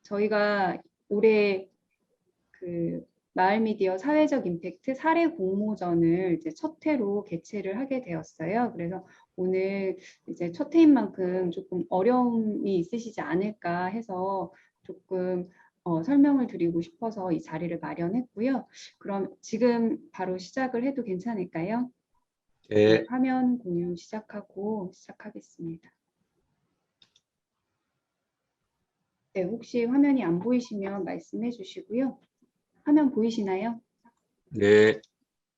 저희가 올해 그 마을 미디어 사회적 임팩트 사례 공모전을 이제 첫 회로 개최를 하게 되었어요. 그래서 오늘 이제 첫 회인 만큼 조금 어려움이 있으시지 않을까 해서 조금 설명을 드리고 싶어서 이 자리를 마련했고요. 그럼 지금 바로 시작을 해도 괜찮을까요? 네, 네. 화면 공유 시작하겠습니다. 네, 혹시 화면이 안 보이시면 말씀해 주시고요. 화면 보이시나요? 네.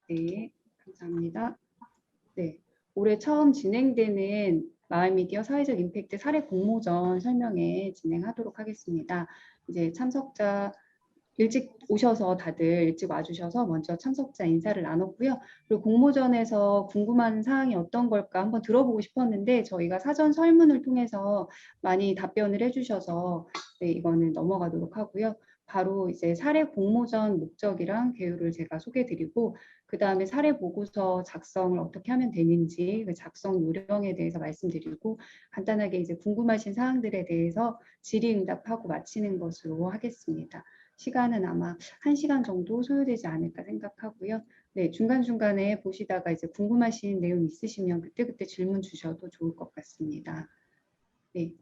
네, 감사합니다. 네, 올해 처음 진행되는 마을 미디어 사회적 임팩트 사례 공모전 설명회 진행하도록 하겠습니다. 이제 참석자 일찍 오셔서 다들 일찍 와주셔서 먼저 참석자 인사를 나눴고요. 그리고 공모전에서 궁금한 사항이 어떤 걸까 한번 들어보고 싶었는데 저희가 사전 설문을 통해서 많이 답변을 해주셔서 네, 이거는 넘어가도록 하고요. 바로 이제 사례 공모전 목적이랑 개요를 제가 소개드리고 그 다음에 사례 보고서 작성을 어떻게 하면 되는지 그 작성 요령에 대해서 말씀드리고 간단하게 이제 궁금하신 사항들에 대해서 질의응답하고 마치는 것으로 하겠습니다. 시간은 아마 1시간 정도 소요되지 않을까 생각하고요. 네, 중간중간에 보시다가 이제 궁금하신 내용 있으시면 그때그때 질문 주셔도 좋을 것 같습니다. 네.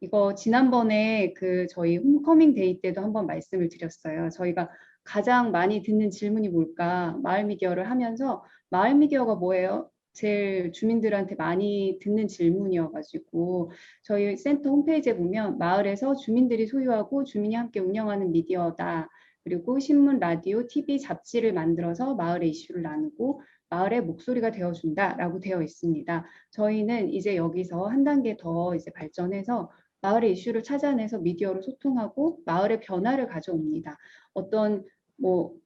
이거 지난번에 그 저희 홈커밍 데이 때도 한번 말씀을 드렸어요. 저희가 가장 많이 듣는 질문이 뭘까? 마을 미디어를 하면서 마을 미디어가 뭐예요? 제일 주민들한테 많이 듣는 질문이어가지고 저희 센터 홈페이지에 보면 마을에서 주민들이 소유하고 주민이 함께 운영하는 미디어다. 그리고 신문, 라디오, TV, 잡지를 만들어서 마을의 이슈를 나누고 마을의 목소리가 되어준다라고 되어 있습니다. 저희는 이제 여기서 한 단계 더 이제 발전해서 마을의 이슈를 찾아내서 미디어로 소통하고 마을의 변화를 가져옵니다. 어떤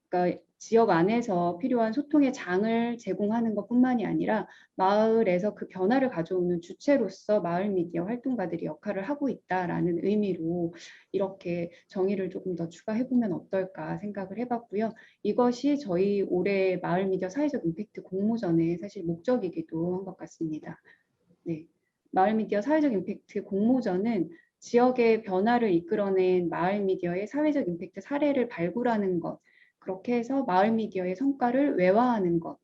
그러니까 지역 안에서 필요한 소통의 장을 제공하는 것뿐만이 아니라 마을에서 그 변화를 가져오는 주체로서 마을 미디어 활동가들이 역할을 하고 있다라는 의미로 이렇게 정의를 조금 더 추가해보면 어떨까 생각을 해봤고요. 이것이 저희 올해 마을 미디어 사회적 임팩트 공모전의 사실 목적이기도 한 것 같습니다. 네. 마을 미디어 사회적 임팩트 공모전은 지역의 변화를 이끌어낸 마을 미디어의 사회적 임팩트 사례를 발굴하는 것, 그렇게 해서 마을 미디어의 성과를 외화하는 것,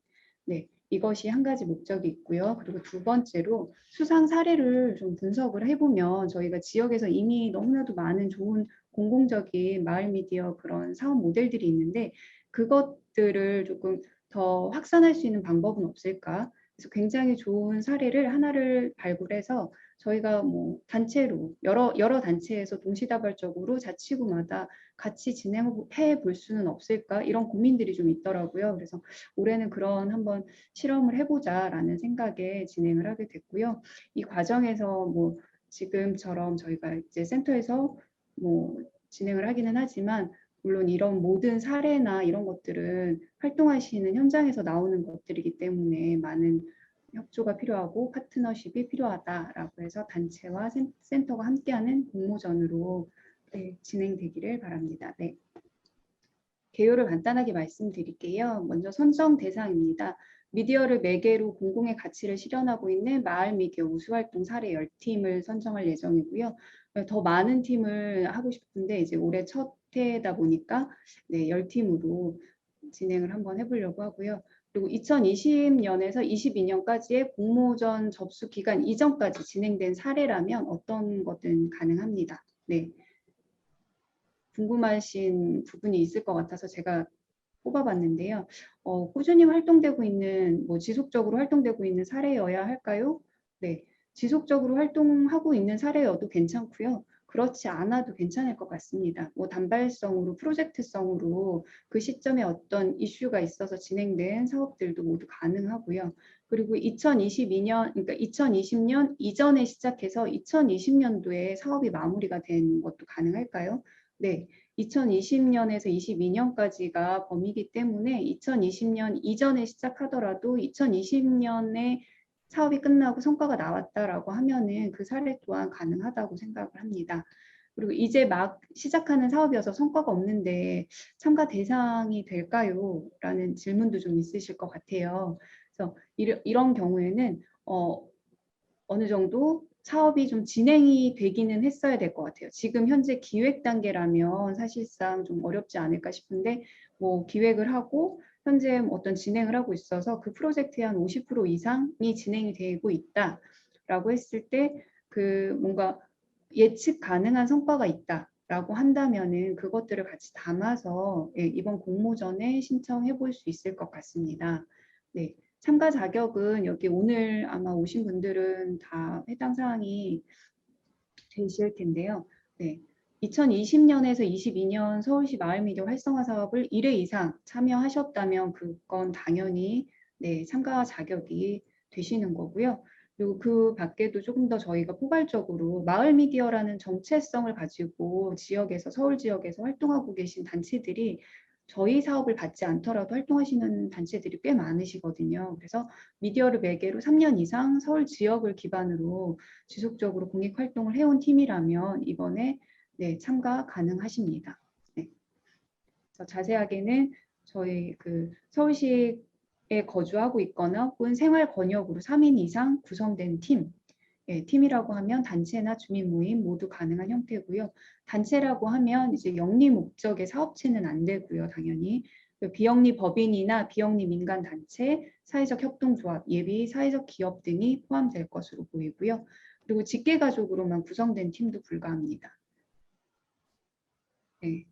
네, 이것이 한 가지 목적이 있고요. 그리고 두 번째로 수상 사례를 좀 분석을 해보면 저희가 지역에서 이미 너무나도 많은 좋은 공공적인 마을 미디어 그런 사업 모델들이 있는데 그것들을 조금 더 확산할 수 있는 방법은 없을까? 그래서 굉장히 좋은 사례를 하나를 발굴해서 저희가 뭐 단체로 여러 단체에서 동시다발적으로 자치구마다 같이 진행해 볼 수는 없을까 이런 고민들이 좀 있더라고요. 그래서 올해는 그런 한번 실험을 해보자라는 생각에 진행을 하게 됐고요. 이 과정에서 뭐 지금처럼 저희가 이제 센터에서 뭐 진행을 하기는 하지만 물론 이런 모든 사례나 이런 것들은 활동하시는 현장에서 나오는 것들이기 때문에 많은 협조가 필요하고 파트너십이 필요하다라고 해서 단체와 센터가 함께하는 공모전으로 네, 진행되기를 바랍니다. 네. 개요를 간단하게 말씀드릴게요. 먼저 선정 대상입니다. 미디어를 매개로 공공의 가치를 실현하고 있는 마을 미디어 우수활동 사례 10팀을 선정할 예정이고요. 더 많은 팀을 하고 싶은데 이제 올해 첫 해다 보니까 네, 10팀으로 진행을 한번 해보려고 하고요. 그리고 2020년에서 22년까지의 공모전 접수 기간 이전까지 진행된 사례라면 어떤 것든 가능합니다. 네. 궁금하신 부분이 있을 것 같아서 제가 뽑아봤는데요. 꾸준히 활동되고 있는, 지속적으로 활동되고 있는 사례여야 할까요? 네, 지속적으로 활동하고 있는 사례여도 괜찮고요. 그렇지 않아도 괜찮을 것 같습니다. 단발성으로, 프로젝트성으로 그 시점에 어떤 이슈가 있어서 진행된 사업들도 모두 가능하고요. 그리고 2022년, 그러니까 2020년 이전에 시작해서 2020년도에 사업이 마무리가 된 것도 가능할까요? 네, 2020년에서 22년까지가 범위이기 때문에 2020년 이전에 시작하더라도 2020년에 사업이 끝나고 성과가 나왔다라고 하면은 그 사례 또한 가능하다고 생각을 합니다. 그리고 이제 막 시작하는 사업이어서 성과가 없는데 참가 대상이 될까요? 라는 질문도 좀 있으실 것 같아요. 그래서 이런 경우에는 어느 정도 사업이 좀 진행이 되기는 했어야 될 것 같아요. 지금 현재 기획 단계라면 사실상 좀 어렵지 않을까 싶은데 뭐 기획을 하고 현재 어떤 진행을 하고 있어서 그 프로젝트의 한 50% 이상이 진행이 되고 있다라고 했을 때 그 뭔가 예측 가능한 성과가 있다라고 한다면은 그것들을 같이 담아서 예, 이번 공모전에 신청해 볼 수 있을 것 같습니다. 네. 참가 자격은 여기 오늘 아마 오신 분들은 다 해당 사항이 되실 텐데요. 네. 2020년에서 22년 서울시 마을미디어 활성화 사업을 1회 이상 참여하셨다면 그건 당연히 네, 참가 자격이 되시는 거고요. 그리고 그 밖에도 조금 더 저희가 포괄적으로 마을미디어라는 정체성을 가지고 지역에서 서울 지역에서 활동하고 계신 단체들이 저희 사업을 받지 않더라도 활동하시는 단체들이 꽤 많으시거든요. 그래서 미디어를 매개로 3년 이상 서울 지역을 기반으로 지속적으로 공익 활동을 해온 팀이라면 이번에 네, 참가 가능하십니다. 네. 그래서 자세하게는 저희 그 서울시에 거주하고 있거나 혹은 생활 권역으로 3인 이상 구성된 팀, 예, 팀이라고 하면 단체나 주민 모임 모두 가능한 형태고요. 단체라고 하면 이제 영리 목적의 사업체는 안 되고요, 당연히. 비영리 법인이나 비영리 민간 단체, 사회적 협동조합, 예비 사회적 기업 등이 포함될 것으로 보이고요. 그리고 직계가족으로만 구성된 팀도 불가합니다. 네.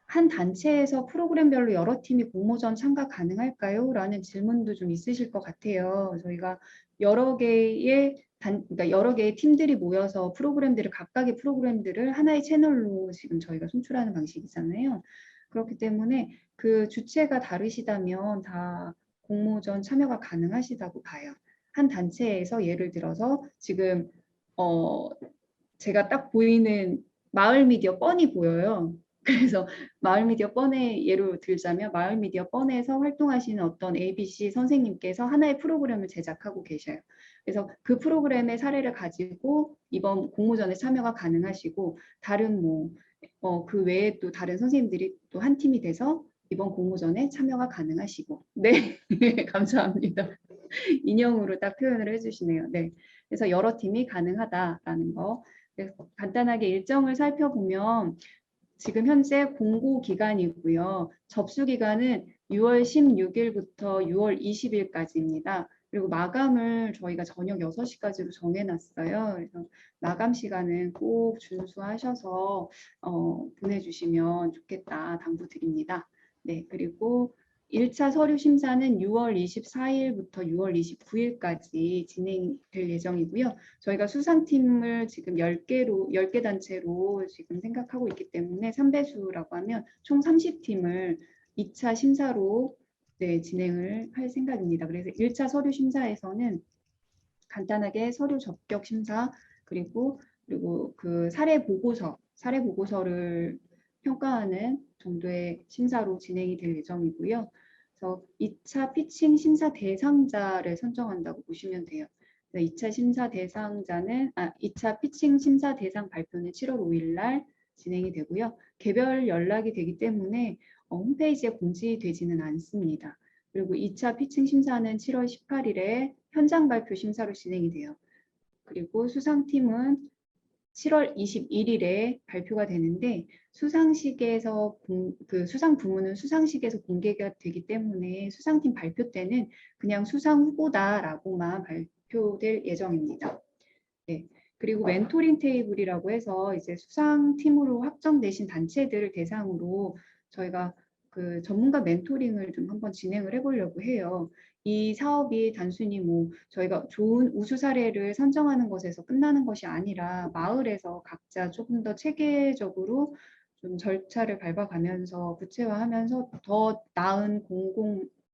한 단체에서 프로그램별로 여러 팀이 공모전 참가 가능할까요? 라는 질문도 좀 있으실 것 같아요. 저희가 그러니까 여러 개의 팀들이 모여서 프로그램들을 각각의 프로그램들을 하나의 채널로 지금 저희가 송출하는 방식이잖아요. 그렇기 때문에 그 주체가 다르시다면 다 공모전 참여가 가능하시다고 봐요. 한 단체에서 예를 들어서 지금 제가 딱 보이는 마을 미디어 뻔히 보여요. 그래서 마을 미디어 뻔에 예로 들자면 마을 미디어 뻔에서 활동하시는 어떤 ABC 선생님께서 하나의 프로그램을 제작하고 계셔요. 그래서 그 프로그램의 사례를 가지고 이번 공모전에 참여가 가능하시고 다른 그 외에 또 다른 선생님들이 또 한 팀이 돼서 이번 공모전에 참여가 가능하시고 네 감사합니다. 인형으로 딱 표현을 해주시네요. 네, 그래서 여러 팀이 가능하다라는 거. 간단하게 일정을 살펴보면 지금 현재 공고 기간이고요. 접수 기간은 6월 16일부터 6월 20일까지입니다. 그리고 마감을 저희가 저녁 6시까지로 정해놨어요. 그래서 마감 시간은 꼭 준수하셔서 보내주시면 좋겠다 당부드립니다. 네, 그리고 1차 서류 심사는 6월 24일부터 6월 29일까지 진행될 예정이고요. 저희가 수상팀을 지금 10개 단체로 지금 생각하고 있기 때문에 3배수라고 하면 총 30팀을 2차 심사로 네, 진행을 할 생각입니다. 그래서 1차 서류 심사에서는 간단하게 서류 접격 심사 그리고 그 사례 보고서를 평가하는 정도의 심사로 진행이 될 예정이고요. 그래서 2차 피칭 심사 대상자를 선정한다고 보시면 돼요. 2차 심사 대상자는 2차 피칭 심사 대상 발표는 7월 5일 날 진행이 되고요. 개별 연락이 되기 때문에 홈페이지에 공지되지는 않습니다. 그리고 2차 피칭 심사는 7월 18일에 현장 발표 심사로 진행이 돼요. 그리고 수상팀은 7월 21일에 발표가 되는데 수상식에서 그 수상 부문은 수상식에서 공개가 되기 때문에 수상팀 발표 때는 그냥 수상 후보다라고만 발표될 예정입니다. 네. 그리고 멘토링 테이블이라고 해서 이제 수상팀으로 확정되신 단체들을 대상으로 저희가 그 전문가 멘토링을 좀 한번 진행을 해보려고 해요. 이 사업이 단순히 저희가 좋은 우수 사례를 선정하는 것에서 끝나는 것이 아니라 마을에서 각자 조금 더 체계적으로 좀 절차를 밟아가면서 구체화하면서 더 나은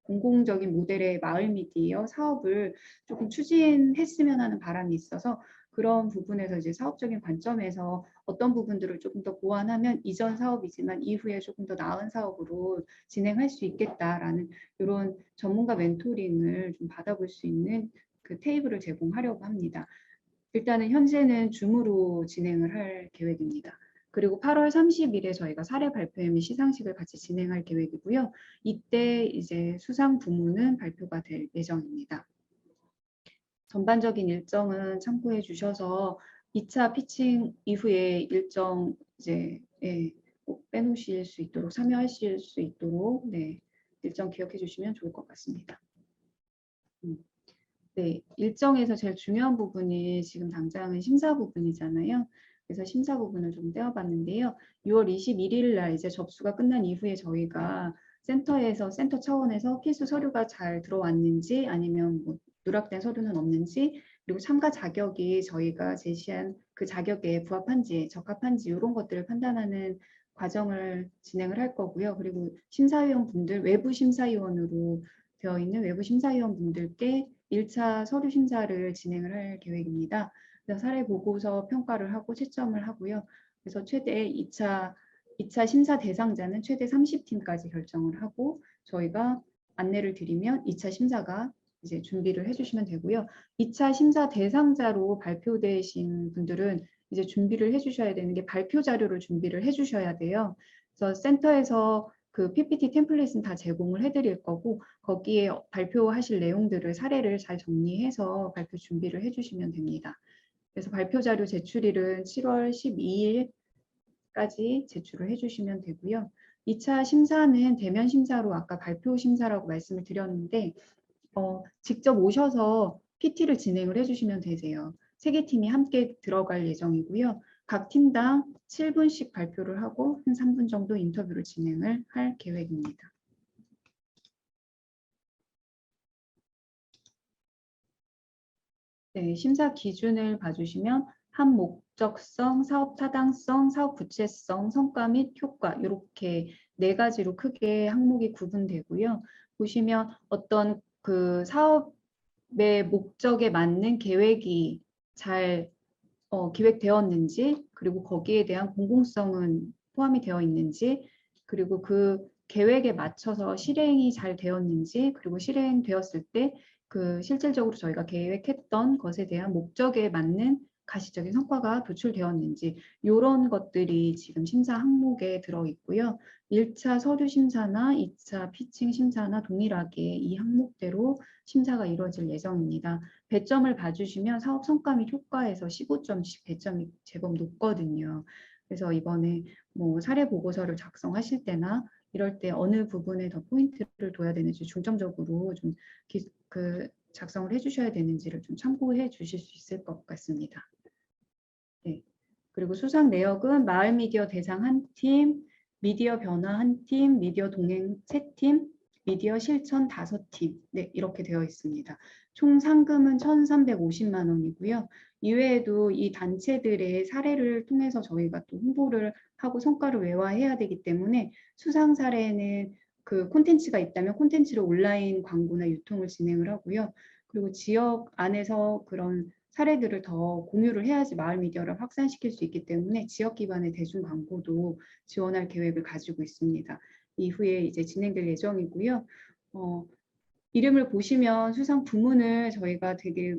공공적인 모델의 마을 미디어 사업을 조금 추진했으면 하는 바람이 있어서 그런 부분에서 이제 사업적인 관점에서 어떤 부분들을 조금 더 보완하면 이전 사업이지만 이후에 조금 더 나은 사업으로 진행할 수 있겠다라는 이런 전문가 멘토링을 좀 받아볼 수 있는 그 테이블을 제공하려고 합니다. 일단은 현재는 줌으로 진행을 할 계획입니다. 그리고 8월 30일에 저희가 사례 발표 및 시상식을 같이 진행할 계획이고요. 이때 이제 수상 부문은 발표가 될 예정입니다. 전반적인 일정은 참고해 주셔서 2차 피칭 이후에 일정 이제 꼭 빼놓으실 수 있도록 참여하실 수 있도록 네, 일정 기억해 주시면 좋을 것 같습니다. 네, 일정에서 제일 중요한 부분이 지금 당장은 심사 부분이잖아요. 그래서 심사 부분을 좀 떼어봤는데요. 6월 21일 날 이제 접수가 끝난 이후에 저희가 센터 차원에서 필수 서류가 잘 들어왔는지 아니면 뭐 누락된 서류는 없는지 그리고 참가 자격이 저희가 제시한 그 자격에 부합한지 적합한지 이런 것들을 판단하는 과정을 진행을 할 거고요. 그리고 심사위원분들 외부 심사위원으로 되어 있는 외부 심사위원분들께 1차 서류 심사를 진행을 할 계획입니다. 그래서 사례 보고서 평가를 하고 채점을 하고요. 그래서 최대 2차 심사 대상자는 최대 30팀까지 결정을 하고 저희가 안내를 드리면 2차 심사가 이제 준비를 해주시면 되고요. 2차 심사 대상자로 발표되신 분들은 이제 준비를 해주셔야 되는 게 발표 자료를 준비를 해주셔야 돼요. 그래서 센터에서 그 PPT 템플릿은 다 제공을 해드릴 거고 거기에 발표하실 내용들을 사례를 잘 정리해서 발표 준비를 해주시면 됩니다. 그래서 발표 자료 제출일은 7월 12일까지 제출을 해주시면 되고요. 2차 심사는 대면 심사로 아까 발표 심사라고 말씀을 드렸는데 직접 오셔서 PT를 진행을 해주시면 되세요. 3개 팀이 함께 들어갈 예정이고요. 각 팀당 7분씩 발표를 하고 한 3분 정도 인터뷰를 진행을 할 계획입니다. 네, 심사 기준을 봐주시면 한 목적성, 사업 타당성, 사업 구체성, 성과 및 효과 이렇게 4가지로 크게 항목이 구분되고요. 보시면 어떤 그 사업의 목적에 맞는 계획이 잘 기획되었는지 그리고 거기에 대한 공공성은 포함이 되어 있는지 그리고 그 계획에 맞춰서 실행이 잘 되었는지 그리고 실행되었을 때 그 실질적으로 저희가 계획했던 것에 대한 목적에 맞는 가시적인 성과가 도출되었는지 이런 것들이 지금 심사 항목에 들어 있고요. 1차 서류 심사나 2차 피칭 심사나 동일하게 이 항목대로 심사가 이루어질 예정입니다. 배점을 봐주시면 사업 성과 및 효과에서 15점씩 배점이 제법 높거든요. 그래서 이번에 뭐 사례 보고서를 작성하실 때나 이럴 때 어느 부분에 더 포인트를 둬야 되는지 중점적으로 좀 작성을 해주셔야 되는지를 좀 참고해 주실 수 있을 것 같습니다. 네. 그리고 수상 내역은 마을 미디어 대상 1팀, 미디어 변화 1팀, 미디어 동행 3팀, 미디어 실천 5팀. 네, 이렇게 되어 있습니다. 총 상금은 1,350만 원이고요. 이외에도 이 단체들의 사례를 통해서 저희가 또 홍보를 하고 성과를 외화해야 되기 때문에 수상 사례는 그 콘텐츠가 있다면 콘텐츠를 온라인 광고나 유통을 진행을 하고요. 그리고 지역 안에서 그런 사례들을 더 공유를 해야지 마을 미디어를 확산시킬 수 있기 때문에 지역 기반의 대중 광고도 지원할 계획을 가지고 있습니다. 이후에 이제 진행될 예정이고요. 이름을 보시면 수상 부문을 저희가 되게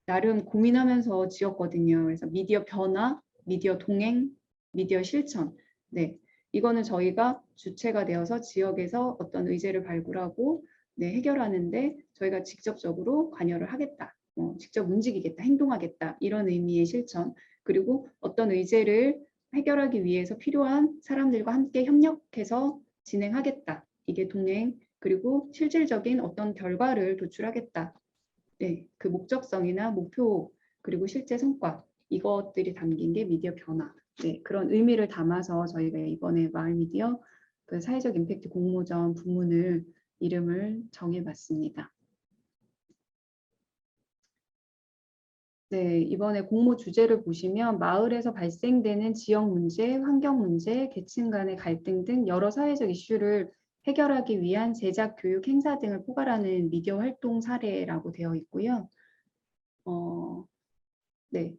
나름 고민하면서 지었거든요. 그래서 미디어 변화, 미디어 동행, 미디어 실천. 네, 이거는 저희가 주체가 되어서 지역에서 어떤 의제를 발굴하고 네, 해결하는데 저희가 직접적으로 관여를 하겠다. 직접 움직이겠다, 행동하겠다 이런 의미의 실천 그리고 어떤 의제를 해결하기 위해서 필요한 사람들과 함께 협력해서 진행하겠다. 이게 동행 그리고 실질적인 어떤 결과를 도출하겠다. 네, 그 목적성이나 목표 그리고 실제 성과 이것들이 담긴 게 미디어 변화. 네, 그런 의미를 담아서 저희가 이번에 마을 미디어 그 사회적 임팩트 공모전 부문을 이름을 정해봤습니다. 네, 이번에 공모 주제를 보시면 마을에서 발생되는 지역 문제, 환경 문제, 계층 간의 갈등 등 여러 사회적 이슈를 해결하기 위한 제작, 교육, 행사 등을 포괄하는 미디어 활동 사례라고 되어 있고요. 네,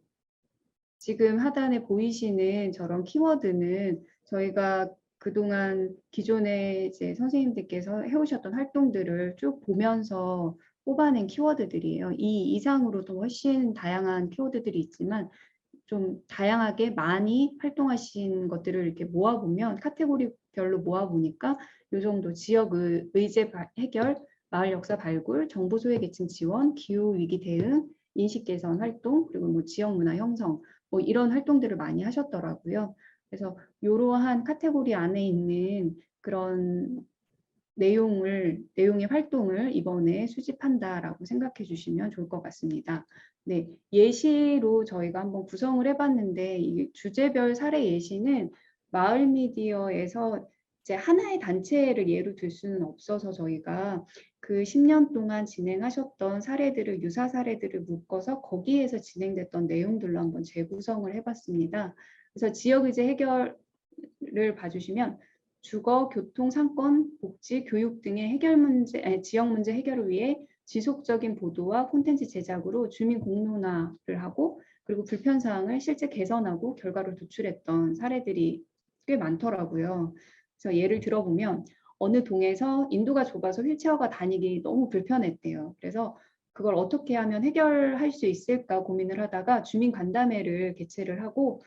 지금 하단에 보이시는 저런 키워드는 저희가 그동안 기존에 이제 선생님들께서 해오셨던 활동들을 쭉 보면서 뽑아낸 키워드들이에요. 이 이상으로도 훨씬 다양한 키워드들이 있지만 좀 다양하게 많이 활동하신 것들을 이렇게 모아보면 카테고리별로 모아보니까 이 정도 지역 의제 해결, 마을 역사 발굴, 정보 소외 계층 지원, 기후 위기 대응, 인식 개선 활동, 그리고 뭐 지역 문화 형성, 뭐 이런 활동들을 많이 하셨더라고요. 그래서 이러한 카테고리 안에 있는 그런 내용의 활동을 이번에 수집한다라고 생각해 주시면 좋을 것 같습니다. 네, 예시로 저희가 한번 구성을 해봤는데 이 주제별 사례 예시는 마을 미디어에서 이제 하나의 단체를 예로 들 수는 없어서 저희가 그 10년 동안 진행하셨던 사례들을 유사 사례들을 묶어서 거기에서 진행됐던 내용들로 한번 재구성을 해봤습니다. 그래서 지역의제 해결을 봐주시면 주거, 교통, 상권, 복지, 교육 등의 지역 문제 해결을 위해 지속적인 보도와 콘텐츠 제작으로 주민 공론화를 하고 그리고 불편사항을 실제 개선하고 결과를 도출했던 사례들이 꽤 많더라고요. 그래서 예를 들어보면 어느 동에서 인도가 좁아서 휠체어가 다니기 너무 불편했대요. 그래서 그걸 어떻게 하면 해결할 수 있을까 고민을 하다가 주민 간담회를 개최를 하고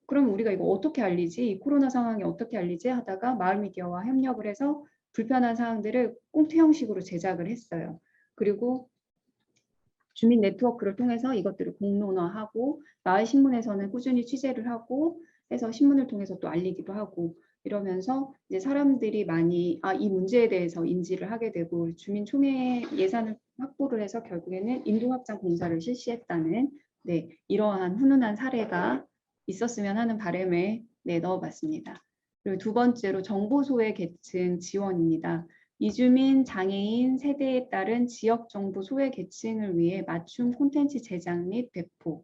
그럼 우리가 이거 어떻게 알리지? 이 코로나 상황에 어떻게 알리지? 하다가 마을 미디어와 협력을 해서 불편한 사항들을 꽁트 형식으로 제작을 했어요. 그리고 주민 네트워크를 통해서 이것들을 공론화하고 마을 신문에서는 꾸준히 취재를 하고 해서 신문을 통해서 또 알리기도 하고 이러면서 이제 사람들이 많이 이 문제에 대해서 인지를 하게 되고 주민 총회 예산을 확보를 해서 결국에는 인도 확장 공사를 실시했다는 이러한 훈훈한 사례가 있었으면 하는 바람에 넣어봤습니다. 그리고 두 번째로 정보소외 계층 지원입니다. 이주민, 장애인, 세대에 따른 지역 정보 소외 계층을 위해 맞춤 콘텐츠 제작 및 배포.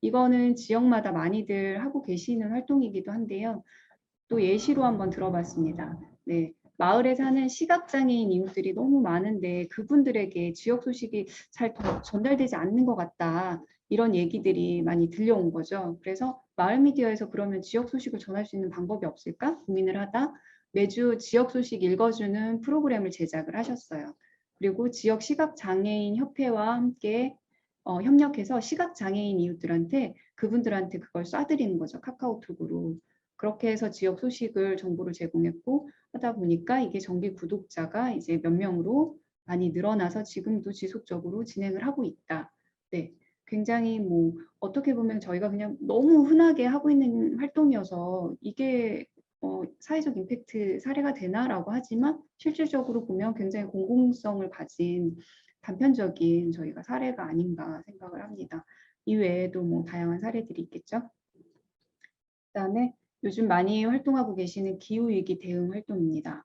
이거는 지역마다 많이들 하고 계시는 활동이기도 한데요. 또 예시로 한번 들어봤습니다. 마을에 사는 시각장애인 이웃들이 너무 많은데 그분들에게 지역 소식이 잘 전달되지 않는 것 같다. 이런 얘기들이 많이 들려온 거죠. 그래서 마을 미디어에서 그러면 지역 소식을 전할 수 있는 방법이 없을까 고민을 하다 매주 지역 소식 읽어주는 프로그램을 제작을 하셨어요. 그리고 지역 시각장애인 협회와 함께 협력해서 시각장애인 이웃들한테 그분들한테 그걸 쏴드리는 거죠. 카카오톡으로. 그렇게 해서 지역 소식을 정보를 제공했고 하다 보니까 이게 정기 구독자가 이제 몇 명으로 많이 늘어나서 지금도 지속적으로 진행을 하고 있다. 굉장히 뭐 어떻게 보면 저희가 그냥 너무 흔하게 하고 있는 활동이어서 이게 사회적 임팩트 사례가 되나라고 하지만 실질적으로 보면 굉장히 공공성을 가진 단편적인 저희가 사례가 아닌가 생각을 합니다. 이외에도 뭐 다양한 사례들이 있겠죠. 그다음에 요즘 많이 활동하고 계시는 기후위기 대응 활동입니다.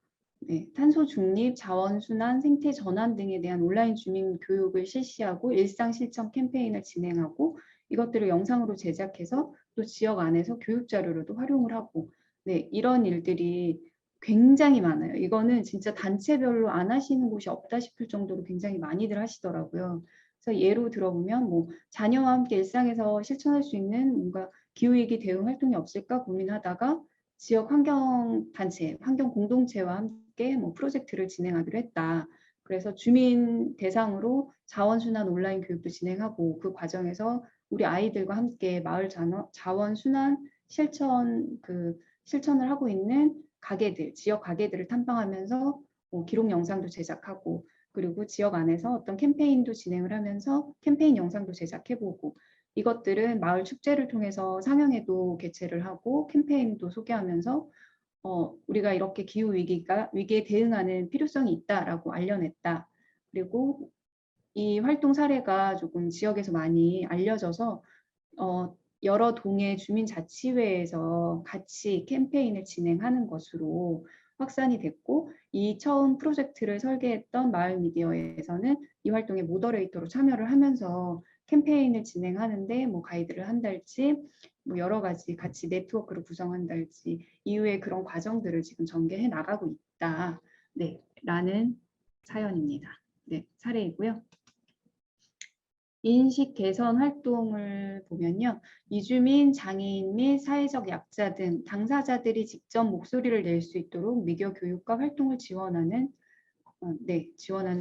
탄소 중립, 자원 순환, 생태 전환 등에 대한 온라인 주민 교육을 실시하고 일상 실천 캠페인을 진행하고 이것들을 영상으로 제작해서 또 지역 안에서 교육 자료로도 활용을 하고 이런 일들이 굉장히 많아요. 이거는 진짜 단체별로 안 하시는 곳이 없다 싶을 정도로 굉장히 많이들 하시더라고요. 그래서 예로 들어보면 뭐 자녀와 함께 일상에서 실천할 수 있는 뭔가 기후위기 대응 활동이 없을까 고민하다가 지역 환경단체, 환경공동체와 함께 뭐 프로젝트를 진행하기로 했다. 그래서 주민 대상으로 자원순환 온라인 교육도 진행하고 그 과정에서 우리 아이들과 함께 마을 자원순환 실천을 하고 있는 가게들, 지역 가게들을 탐방하면서 기록 영상도 제작하고 그리고 지역 안에서 어떤 캠페인도 진행을 하면서 캠페인 영상도 제작해보고 이것들은 마을 축제를 통해서 상영회도 개최를 하고 캠페인도 소개하면서 우리가 이렇게 기후 위기에 대응하는 필요성이 있다라고 알려냈다. 그리고 이 활동 사례가 조금 지역에서 많이 알려져서 여러 동의 주민자치회에서 같이 캠페인을 진행하는 것으로 확산이 됐고 이 처음 프로젝트를 설계했던 마을 미디어에서는 이 활동에 모더레이터로 참여를 하면서 캠페인을 진행하는데 뭐 가이드를 한달지 뭐 여러 가지 같이 네트워크를 구성한달지 이후에 그런 과정들을 지금 전개해 나가고 있다. 라는 사연입니다. 사례이고요. 인식 개선 활동을 보면요. 이주민, 장애인 및 사회적 약자 등 당사자들이 직접 목소리를 낼 수 있도록 미디어 교육과 활동을 지원하는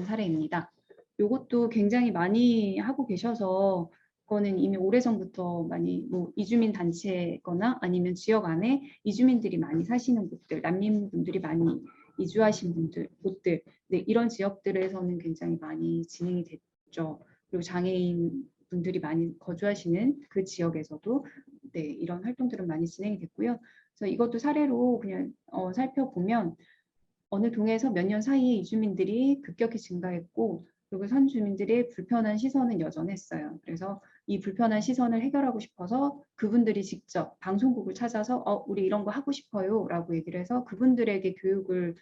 사례입니다. 이것도 굉장히 많이 하고 계셔서 그거는 이미 오래전부터 많이 뭐 이주민 단체거나 아니면 지역 안에 이주민들이 많이 사시는 곳들, 난민분들이 많이 이주하신 곳들 이런 지역들에서는 굉장히 많이 진행이 됐죠. 그리고 장애인 분들이 많이 거주하시는 그 지역에서도 네, 이런 활동들은 많이 진행이 됐고요. 그래서 이것도 사례로 그냥 살펴보면 어느 동에서 몇 년 사이에 이주민들이 급격히 증가했고 그리고 선주민들의 불편한 시선은 여전했어요. 그래서 이 불편한 시선을 해결하고 싶어서 그분들이 직접 방송국을 찾아서 우리 이런 거 하고 싶어요 라고 얘기를 해서 그분들에게 교육을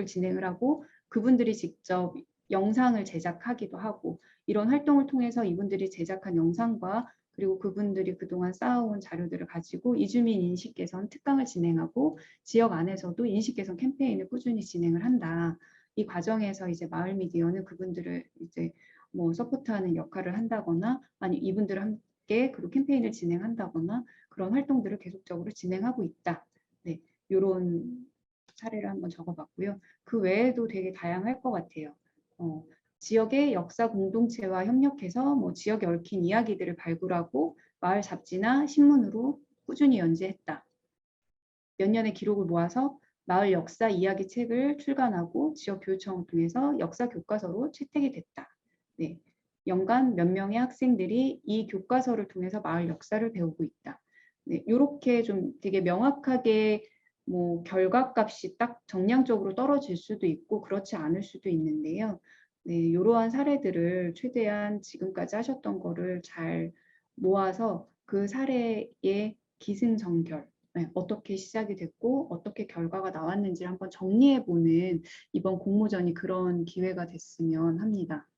진행을 하고 그분들이 직접 영상을 제작하기도 하고 이런 활동을 통해서 이분들이 제작한 영상과 그리고 그분들이 그동안 쌓아온 자료들을 가지고 이주민 인식 개선 특강을 진행하고 지역 안에서도 인식 개선 캠페인을 꾸준히 진행을 한다. 이 과정에서 이제 마을 미디어는 그분들을 이제 뭐 서포트하는 역할을 한다거나 아니 이분들을 함께 그리고 캠페인을 진행한다거나 그런 활동들을 계속적으로 진행하고 있다. 네, 이런 사례를 한번 적어봤고요. 그 외에도 되게 다양할 것 같아요. 지역의 역사 공동체와 협력해서 뭐 지역에 얽힌 이야기들을 발굴하고 마을 잡지나 신문으로 꾸준히 연재했다. 몇 년의 기록을 모아서 마을 역사 이야기 책을 출간하고 지역 교육청을 통해서 역사 교과서로 채택이 됐다. 네. 연간 몇 명의 학생들이 이 교과서를 통해서 마을 역사를 배우고 있다. 네, 이렇게 좀 되게 명확하게 뭐 결과값이 딱 정량적으로 떨어질 수도 있고 그렇지 않을 수도 있는데요. 네, 이러한 사례들을 최대한 지금까지 하셨던 거를 잘 모아서 그 사례의 기승전결, 네, 어떻게 시작이 됐고 어떻게 결과가 나왔는지를 한번 정리해보는 이번 공모전이 그런 기회가 됐으면 합니다.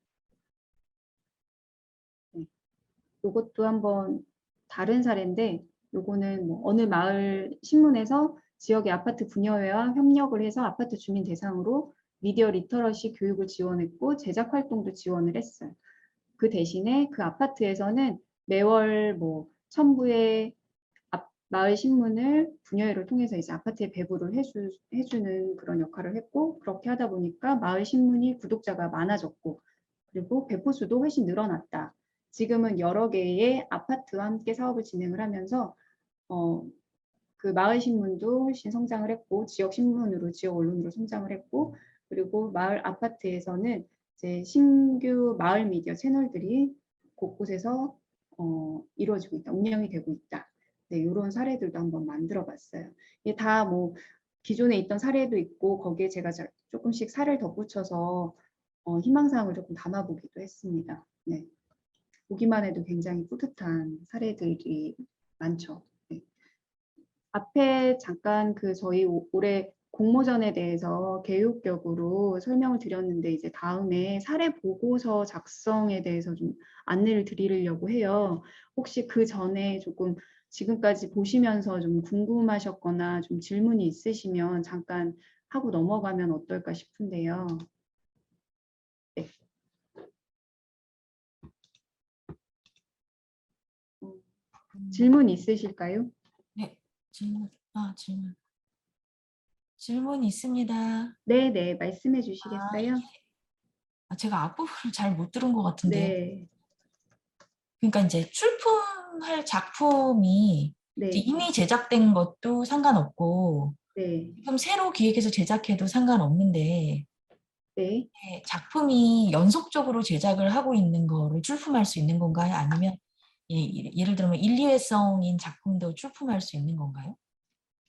네, 이것도 한번 다른 사례인데 요거는 뭐 어느 마을 신문에서 지역의 아파트 분여회와 협력을 해서 아파트 주민 대상으로 미디어 리터러시 교육을 지원했고 제작 활동도 지원을 했어요. 그 대신에 그 아파트에서는 매월 뭐 첨부의 마을 신문을 분여회를 통해서 이제 아파트에 배부를 해주는 그런 역할을 했고 그렇게 하다 보니까 마을 신문이 구독자가 많아졌고 그리고 배포 수도 훨씬 늘어났다. 지금은 여러 개의 아파트와 함께 사업을 진행을 하면서 그 마을 신문도 훨씬 성장을 했고 지역 신문으로 지역 언론으로 성장을 했고 그리고 마을 아파트에서는 이제 신규 마을 미디어 채널들이 곳곳에서 이루어지고 있다, 운영이 되고 있다. 네, 이런 사례들도 한번 만들어봤어요. 이게 다 뭐 기존에 있던 사례도 있고 거기에 제가 조금씩 살을 덧붙여서 희망사항을 조금 담아보기도 했습니다. 네, 보기만 해도 굉장히 뿌듯한 사례들이 많죠. 네. 앞에 잠깐 그 저희 올해 공모전에 대해서 개요격으로 설명을 드렸는데 이제 다음에 사례 보고서 작성에 대해서 좀 안내를 드리려고 해요. 혹시 그 전에 조금 지금까지 보시면서 좀 궁금하셨거나 좀 질문이 있으시면 잠깐 하고 넘어가면 어떨까 싶은데요. 네. 질문 있으실까요? 네, 질문. 질문 있습니다. 네, 말씀해 아, 주시겠어요? 제가 앞부분을 잘 못 들은 것 같은데. 네, 그러니까 이제 출품할 작품이 이제 네, 이미 제작된 것도 상관없고, 네, 지금 새로 기획해서 제작해도 상관없는데, 네. 작품이 연속적으로 제작을 하고 있는 거를 출품할 수 있는 건가요? 아니면 예를 들면 1, 2회성인 작품도 출품할 수 있는 건가요?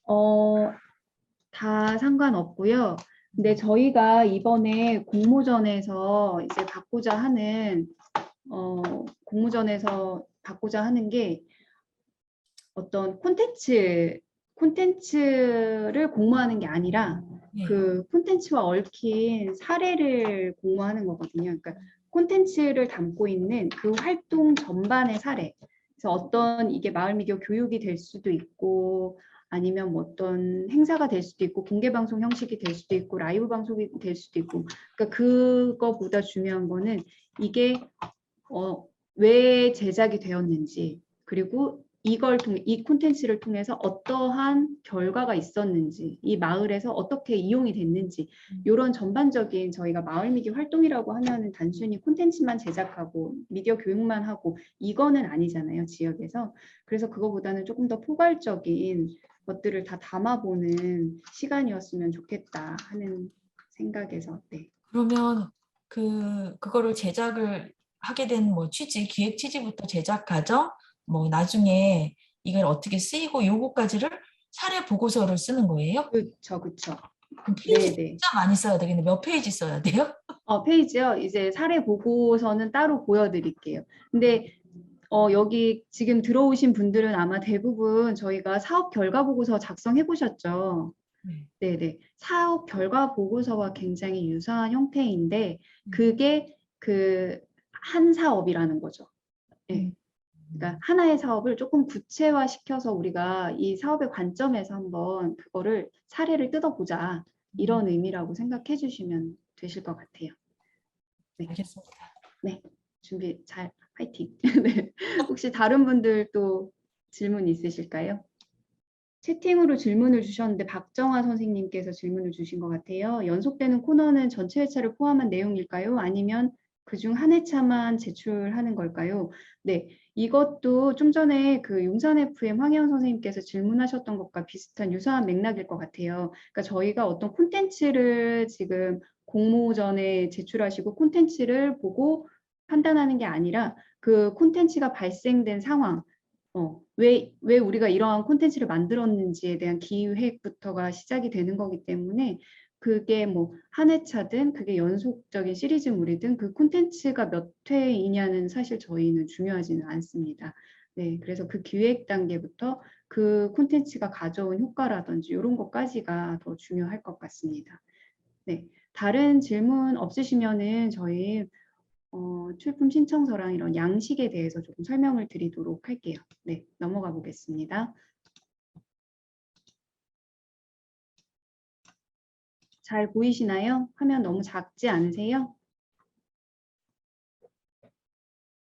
어, 다 상관없고요. 근데 저희가 이번에 공모전에서 이제 공모전에서 받고자 하는 게 어떤 콘텐츠를 공모하는 게 아니라 네. 그 콘텐츠와 얽힌 사례를 공모하는 거거든요. 그러니까 콘텐츠를 담고 있는 그 활동 전반의 사례. 그래서 어떤 이게 마을 미디어 교육이 될 수도 있고 아니면 뭐 어떤 행사가 될 수도 있고 공개 방송 형식이 될 수도 있고 라이브 방송이 될 수도 있고 그러니까 그거보다 중요한 거는 이게 왜 제작이 되었는지 그리고 이 콘텐츠를 통해서 어떠한 결과가 있었는지 이 마을에서 어떻게 이용이 됐는지 이런 전반적인 저희가 마을 미디어 활동이라고 하면은 단순히 콘텐츠만 제작하고 미디어 교육만 하고 이거는 아니잖아요 지역에서. 그래서 그거보다는 조금 더 포괄적인 것들을 다 담아보는 시간이었으면 좋겠다 하는 생각에서 네. 그러면 그거를 제작을 하게 된 뭐 취지, 기획 취지부터 제작 과정, 뭐 나중에 이걸 어떻게 쓰이고 요거까지를 사례 보고서를 쓰는 거예요? 그쵸, 그쵸. 그럼 페이지 네네. 진짜 많이 써야 되겠네. 몇 페이지 써야 돼요? 페이지요. 이제 사례 보고서는 따로 보여드릴게요. 근데 여기 지금 들어오신 분들은 아마 대부분 저희가 사업 결과 보고서 작성해 보셨죠? 네. 네네. 사업 결과 보고서와 굉장히 유사한 형태인데 그게 그 한 사업이라는 거죠. 네. 음. 그러니까 하나의 사업을 조금 구체화시켜서 우리가 이 사업의 관점에서 한번 그거를 사례를 뜯어보자. 이런 의미라고 생각해 주시면 되실 것 같아요. 네. 알겠습니다. 네. 준비 잘 화이팅. 네. 혹시 다른 분들 또 질문 있으실까요? 채팅으로 질문을 주셨는데 박정아 선생님께서 질문을 주신 것 같아요. 연속되는 코너는 전체 회차를 포함한 내용일까요? 아니면 그중 한 회차만 제출하는 걸까요? 네, 이것도 좀 전에 그 용산 FM 황혜원 선생님께서 질문하셨던 것과 비슷한 유사한 맥락일 것 같아요. 그러니까 저희가 어떤 콘텐츠를 지금 공모전에 제출하시고 콘텐츠를 보고 판단하는 게 아니라 그 콘텐츠가 발생된 상황, 왜 우리가 이러한 콘텐츠를 만들었는지에 대한 기획부터가 시작이 되는 거기 때문에 그게 뭐 한 회차든 그게 연속적인 시리즈물이든 그 콘텐츠가 몇 회이냐는 사실 저희는 중요하지는 않습니다. 네, 그래서 그 기획 단계부터 그 콘텐츠가 가져온 효과라든지 이런 것까지가 더 중요할 것 같습니다. 네, 다른 질문 없으시면은 저희 출품 신청서랑 이런 양식에 대해서 조금 설명을 드리도록 할게요. 네, 넘어가 보겠습니다. 잘 보이시나요? 화면 너무 작지 않으세요?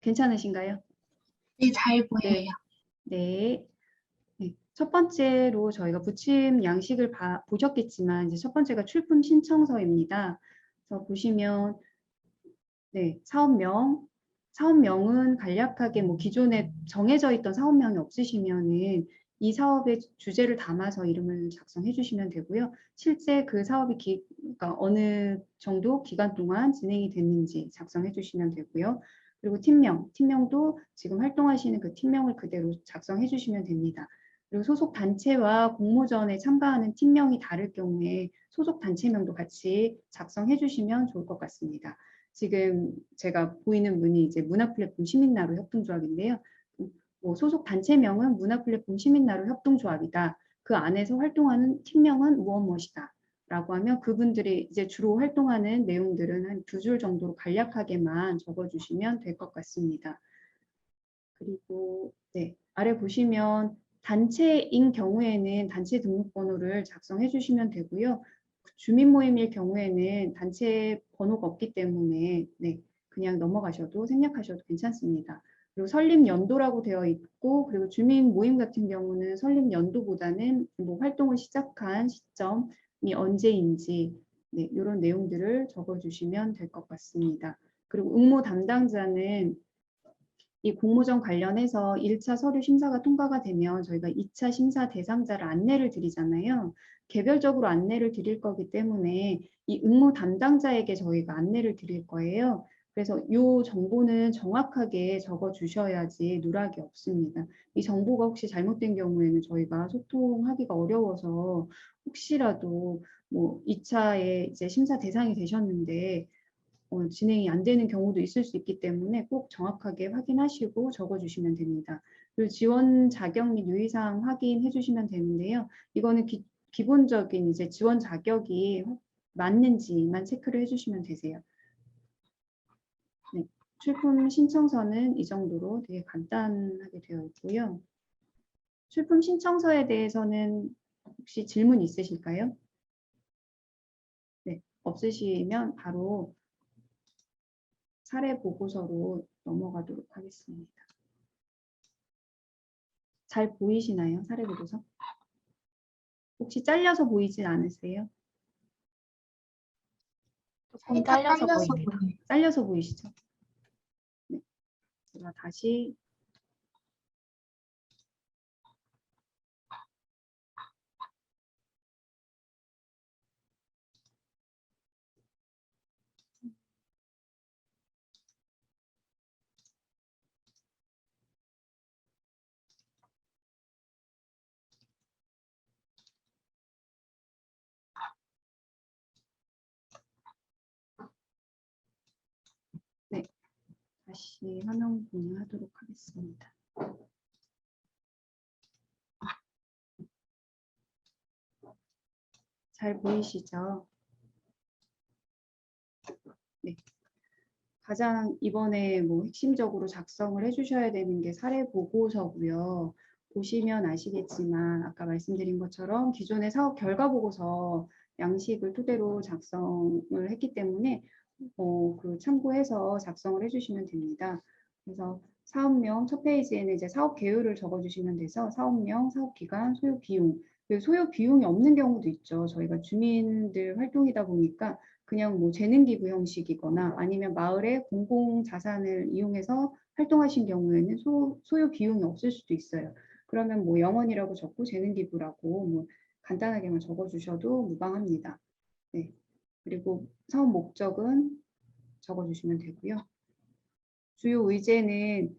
괜찮으신가요? 네, 잘 보여요. 네, 네. 네. 첫 번째로 저희가 부침 양식을 보셨겠지만 이제 첫 번째가 출품 신청서입니다. 그래서 보시면 네, 사업명은 간략하게 뭐 기존에 정해져 있던 사업명이 없으시면은 이 사업의 주제를 담아서 이름을 작성해 주시면 되고요. 실제 그 사업이 그러니까 어느 정도 기간 동안 진행이 됐는지 작성해 주시면 되고요. 그리고 팀명도 지금 활동하시는 그 팀명을 그대로 작성해 주시면 됩니다. 그리고 소속 단체와 공모전에 참가하는 팀명이 다를 경우에 소속 단체명도 같이 작성해 주시면 좋을 것 같습니다. 지금 제가 보이는 분이 이제 문화플랫폼 시민나루 협동조합인데요. 뭐 소속 단체명은 문화플랫폼 시민나루 협동조합이다. 그 안에서 활동하는 팀명은 무엇무엇이다. 라고 하면 그분들이 이제 주로 활동하는 내용들은 한 2줄 정도로 간략하게만 적어주시면 될 것 같습니다. 그리고 네, 아래 보시면 단체인 경우에는 단체 등록번호를 작성해 주시면 되고요. 주민 모임일 경우에는 단체 번호가 없기 때문에 네, 그냥 넘어가셔도 생략하셔도 괜찮습니다. 그리고 설립 연도라고 되어 있고 그리고 주민 모임 같은 경우는 설립 연도보다는 뭐 활동을 시작한 시점이 언제인지 네, 이런 내용들을 적어주시면 될 것 같습니다. 그리고 응모 담당자는 이 공모전 관련해서 1차 서류 심사가 통과가 되면 저희가 2차 심사 대상자를 안내를 드리잖아요. 개별적으로 안내를 드릴 거기 때문에 이 응모 담당자에게 저희가 안내를 드릴 거예요. 그래서 이 정보는 정확하게 적어 주셔야지 누락이 없습니다. 이 정보가 혹시 잘못된 경우에는 저희가 소통하기가 어려워서 혹시라도 뭐 2차에 이제 심사 대상이 되셨는데 진행이 안 되는 경우도 있을 수 있기 때문에 꼭 정확하게 확인하시고 적어주시면 됩니다. 그리고 지원 자격 및 유의사항 확인해 주시면 되는데요. 이거는 기본적인 이제 지원 자격이 맞는지만 체크를 해주시면 되세요. 네, 출품 신청서는 이 정도로 되게 간단하게 되어 있고요. 출품 신청서에 대해서는 혹시 질문 있으실까요? 네, 없으시면 바로 사례 보고서로 넘어가도록 하겠습니다. 잘 보이시나요? 사례 보고서? 혹시 잘려서 보이진 않으세요? 조금 잘려서 보입니다. 잘려서 보이시죠? 네. 제가 다시 다시 화면 공유하도록 하겠습니다. 잘 보이시죠? 네. 가장 이번에 뭐 핵심적으로 작성을 해주셔야 되는 게 사례 보고서고요. 보시면 아시겠지만 아까 말씀드린 것처럼 기존의 사업 결과 보고서 양식을 토대로 작성을 했기 때문에 그 참고해서 작성을 해주시면 됩니다. 그래서 사업명 첫 페이지에는 이제 사업 개요를 적어주시면 돼서 사업명, 사업기간, 소요 비용. 소요 비용이 없는 경우도 있죠. 저희가 주민들 활동이다 보니까 그냥 뭐 재능 기부 형식이거나 아니면 마을의 공공 자산을 이용해서 활동하신 경우에는 소요 비용이 없을 수도 있어요. 그러면 뭐 영원이라고 적고 재능 기부라고 뭐 간단하게만 적어주셔도 무방합니다. 네. 그리고 사업 목적은 적어주시면 되고요. 주요 의제는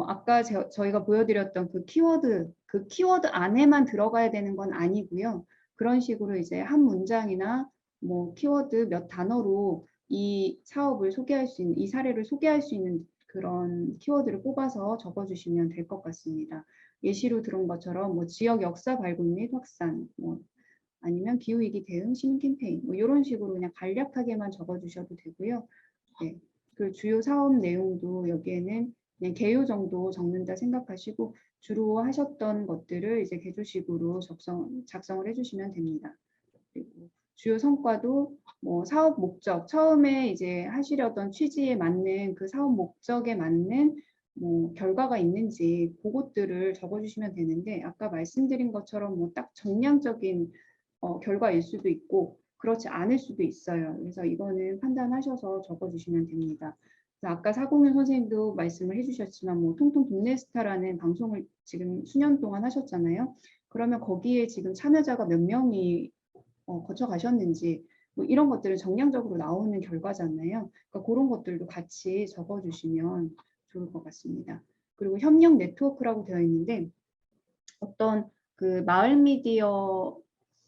아까 저희가 보여드렸던 그 키워드 안에만 들어가야 되는 건 아니고요. 그런 식으로 이제 한 문장이나 뭐 키워드 몇 단어로 이 사업을 소개할 수 있는, 이 사례를 소개할 수 있는 그런 키워드를 뽑아서 적어주시면 될 것 같습니다. 예시로 들은 것처럼 뭐 지역 역사 발굴 및 확산, 뭐 아니면 기후위기 대응 시민 캠페인, 뭐 이런 식으로 그냥 간략하게만 적어주셔도 되고요. 네. 그 주요 사업 내용도 여기에는 그냥 개요 정도 적는다 생각하시고 주로 하셨던 것들을 이제 개조식으로 작성을 해주시면 됩니다. 그리고 주요 성과도 뭐 사업 목적, 처음에 이제 하시려던 취지에 맞는 그 사업 목적에 맞는 뭐 결과가 있는지 그것들을 적어주시면 되는데 아까 말씀드린 것처럼 뭐 딱 정량적인 결과일 수도 있고 그렇지 않을 수도 있어요. 그래서 이거는 판단하셔서 적어주시면 됩니다. 아까 사공윤 선생님도 말씀을 해주셨지만 뭐 통통 동네 스타라는 방송을 지금 수년 동안 하셨잖아요. 그러면 거기에 지금 참여자가 몇 명이 거쳐가셨는지 뭐 이런 것들은 정량적으로 나오는 결과잖아요. 그러니까 그런 것들도 같이 적어주시면 좋을 것 같습니다. 그리고 협력 네트워크라고 되어 있는데 어떤 그 마을 미디어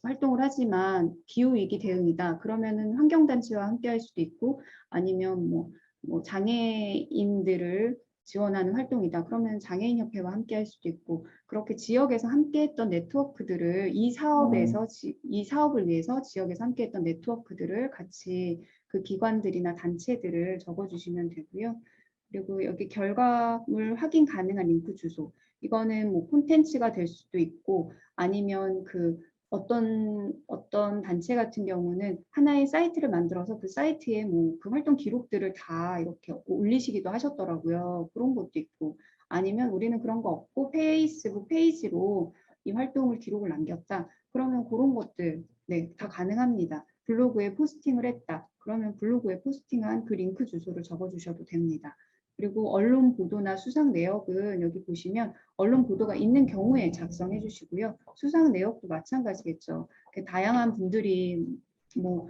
활동을 하지만 기후위기 대응이다. 그러면은 환경단체와 함께 할 수도 있고 아니면 뭐 장애인들을 지원하는 활동이다. 그러면 장애인협회와 함께 할 수도 있고 그렇게 지역에서 함께했던 네트워크들을 이 사업을 위해서 지역에서 함께했던 네트워크들을 같이 그 기관들이나 단체들을 적어주시면 되고요. 그리고 여기 결과물 확인 가능한 링크 주소. 이거는 뭐 콘텐츠가 될 수도 있고 아니면 그 어떤 단체 같은 경우는 하나의 사이트를 만들어서 그 사이트에 뭐 그 활동 기록들을 다 이렇게 올리시기도 하셨더라고요. 그런 것도 있고 아니면 우리는 그런 거 없고 페이스북 페이지로 이 활동을 기록을 남겼다. 그러면 그런 것들 네, 다 가능합니다. 블로그에 포스팅을 했다. 그러면 블로그에 포스팅한 그 링크 주소를 적어주셔도 됩니다. 그리고 언론 보도나 수상 내역은 여기 보시면 언론 보도가 있는 경우에 작성해 주시고요. 수상 내역도 마찬가지겠죠. 다양한 분들이 뭐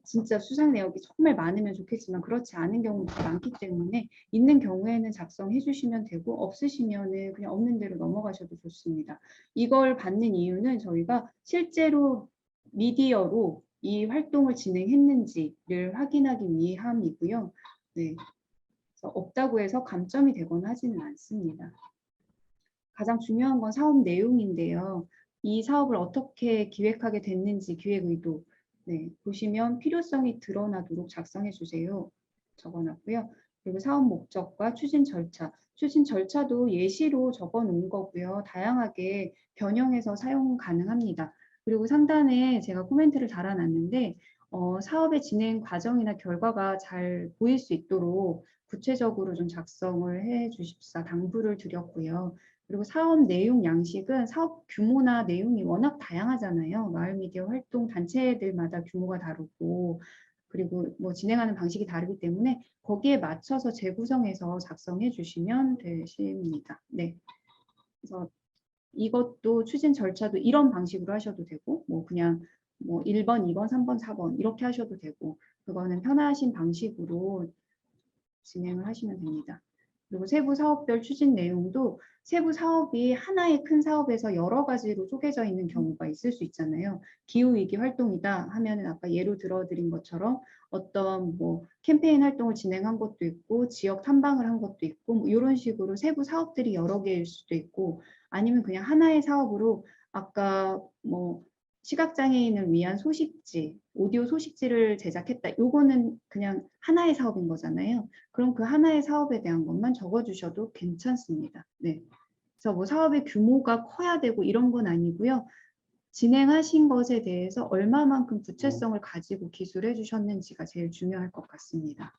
진짜 수상 내역이 정말 많으면 좋겠지만 그렇지 않은 경우도 많기 때문에 있는 경우에는 작성해 주시면 되고 없으시면은 그냥 없는 대로 넘어가셔도 좋습니다. 이걸 받는 이유는 저희가 실제로 미디어로 이 활동을 진행했는지를 확인하기 위함이고요. 네. 없다고 해서 감점이 되거나 하지는 않습니다. 가장 중요한 건 사업 내용인데요. 이 사업을 어떻게 기획하게 됐는지 기획 의도 네, 보시면 필요성이 드러나도록 작성해 주세요. 적어놨고요. 그리고 사업 목적과 추진 절차도 예시로 적어 놓은 거고요. 다양하게 변형해서 사용 가능합니다. 그리고 상단에 제가 코멘트를 달아놨는데 사업의 진행 과정이나 결과가 잘 보일 수 있도록 구체적으로 좀 작성을 해 주십사 당부를 드렸고요. 그리고 사업 내용 양식은 사업 규모나 내용이 워낙 다양하잖아요. 마을 미디어 활동 단체들마다 규모가 다르고 그리고 뭐 진행하는 방식이 다르기 때문에 거기에 맞춰서 재구성해서 작성해 주시면 되십니다. 네. 그래서 이것도 추진 절차도 이런 방식으로 하셔도 되고 뭐 그냥 뭐 1번, 2번, 3번, 4번 이렇게 하셔도 되고 그거는 편하신 방식으로 진행을 하시면 됩니다. 그리고 세부 사업별 추진 내용도 세부 사업이 하나의 큰 사업에서 여러 가지로 쪼개져 있는 경우가 있을 수 있잖아요. 기후위기 활동이다 하면은 아까 예로 들어드린 것처럼 어떤 뭐 캠페인 활동을 진행한 것도 있고 지역 탐방을 한 것도 있고 뭐 이런 식으로 세부 사업들이 여러 개일 수도 있고 아니면 그냥 하나의 사업으로 아까 뭐 시각장애인을 위한 소식지, 오디오 소식지를 제작했다. 요거는 그냥 하나의 사업인 거잖아요. 그럼 그 하나의 사업에 대한 것만 적어주셔도 괜찮습니다. 네. 그래서 뭐 사업의 규모가 커야 되고 이런 건 아니고요. 진행하신 것에 대해서 얼마만큼 구체성을 가지고 기술해 주셨는지가 제일 중요할 것 같습니다.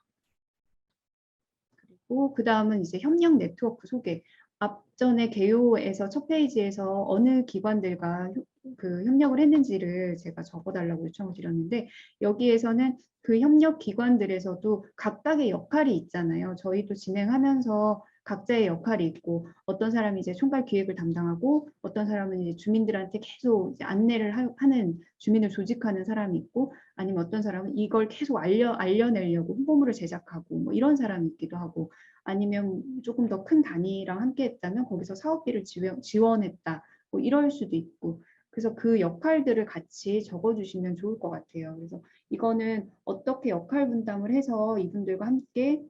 그리고 그 다음은 이제 협력 네트워크 소개. 앞전에 개요에서 첫 페이지에서 어느 기관들과 그 협력을 했는지를 제가 적어달라고 요청을 드렸는데 여기에서는 그 협력 기관들에서도 각각의 역할이 있잖아요. 저희도 진행하면서 각자의 역할이 있고 어떤 사람이 이제 총괄 기획을 담당하고 어떤 사람은 이제 주민들한테 계속 이제 안내를 하는 주민을 조직하는 사람이 있고 아니면 어떤 사람은 이걸 계속 알려내려고 홍보물을 제작하고 뭐 이런 사람이 있기도 하고 아니면 조금 더 큰 단위랑 함께 했다면 거기서 사업비를 지원했다 뭐 이럴 수도 있고 그래서 그 역할들을 같이 적어주시면 좋을 것 같아요. 그래서 이거는 어떻게 역할 분담을 해서 이분들과 함께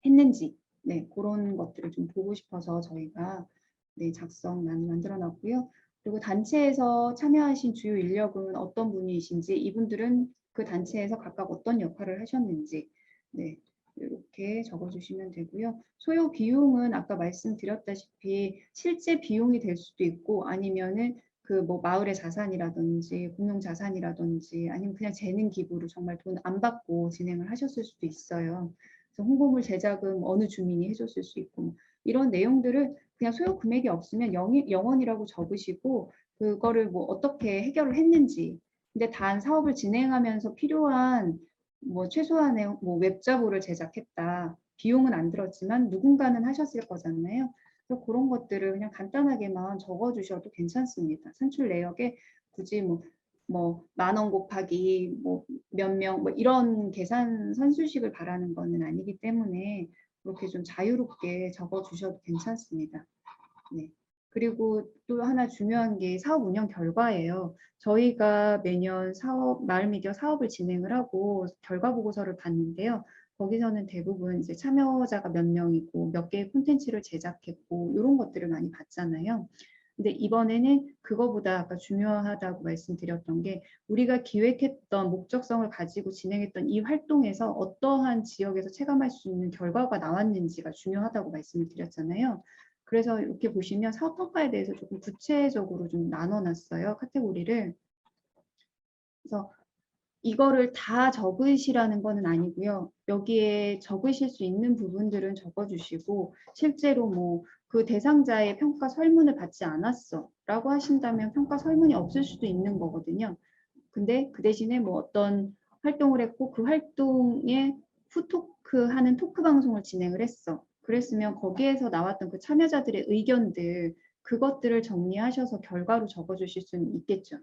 했는지 네, 그런 것들을 좀 보고 싶어서 저희가 네, 작성만 만들어 놨고요. 그리고 단체에서 참여하신 주요 인력은 어떤 분이신지 이분들은 그 단체에서 각각 어떤 역할을 하셨는지 네, 이렇게 적어주시면 되고요. 소요 비용은 아까 말씀드렸다시피 실제 비용이 될 수도 있고 아니면은 그 뭐 마을의 자산이라든지 공용 자산이라든지 아니면 그냥 재능 기부로 정말 돈 안 받고 진행을 하셨을 수도 있어요. 그래서 홍보물 제작은 어느 주민이 해줬을 수 있고 이런 내용들을 그냥 소요 금액이 없으면 영원이라고 적으시고 그거를 뭐 어떻게 해결을 했는지 근데 단 사업을 진행하면서 필요한 뭐 최소한의 뭐 웹자보를 제작했다 비용은 안 들었지만 누군가는 하셨을 거잖아요. 그래서 그런 것들을 그냥 간단하게만 적어주셔도 괜찮습니다. 산출 내역에 굳이 뭐 10,000원 곱하기 뭐 몇 명 뭐 이런 계산 산술식을 바라는 거는 아니기 때문에 그렇게 좀 자유롭게 적어주셔도 괜찮습니다. 네. 그리고 또 하나 중요한 게 사업 운영 결과예요. 저희가 매년 마을 미디어 사업을 진행을 하고 결과 보고서를 봤는데요. 거기서는 대부분 이제 참여자가 몇 명이고 몇 개의 콘텐츠를 제작했고 이런 것들을 많이 봤잖아요. 근데 이번에는 그거보다 아까 중요하다고 말씀드렸던 게 우리가 기획했던 목적성을 가지고 진행했던 이 활동에서 어떠한 지역에서 체감할 수 있는 결과가 나왔는지가 중요하다고 말씀을 드렸잖아요. 그래서 이렇게 보시면 사업 평가에 대해서 조금 구체적으로 좀 나눠놨어요. 카테고리를. 그래서 이거를 다 적으시라는 거는 아니고요. 여기에 적으실 수 있는 부분들은 적어주시고 실제로 뭐 그 대상자의 평가 설문을 받지 않았어 라고 하신다면 평가 설문이 없을 수도 있는 거거든요. 근데 그 대신에 뭐 어떤 활동을 했고 그 활동에 후토크하는 토크 방송을 진행을 했어. 그랬으면 거기에서 나왔던 그 참여자들의 의견들 그것들을 정리하셔서 결과로 적어주실 수는 있겠죠.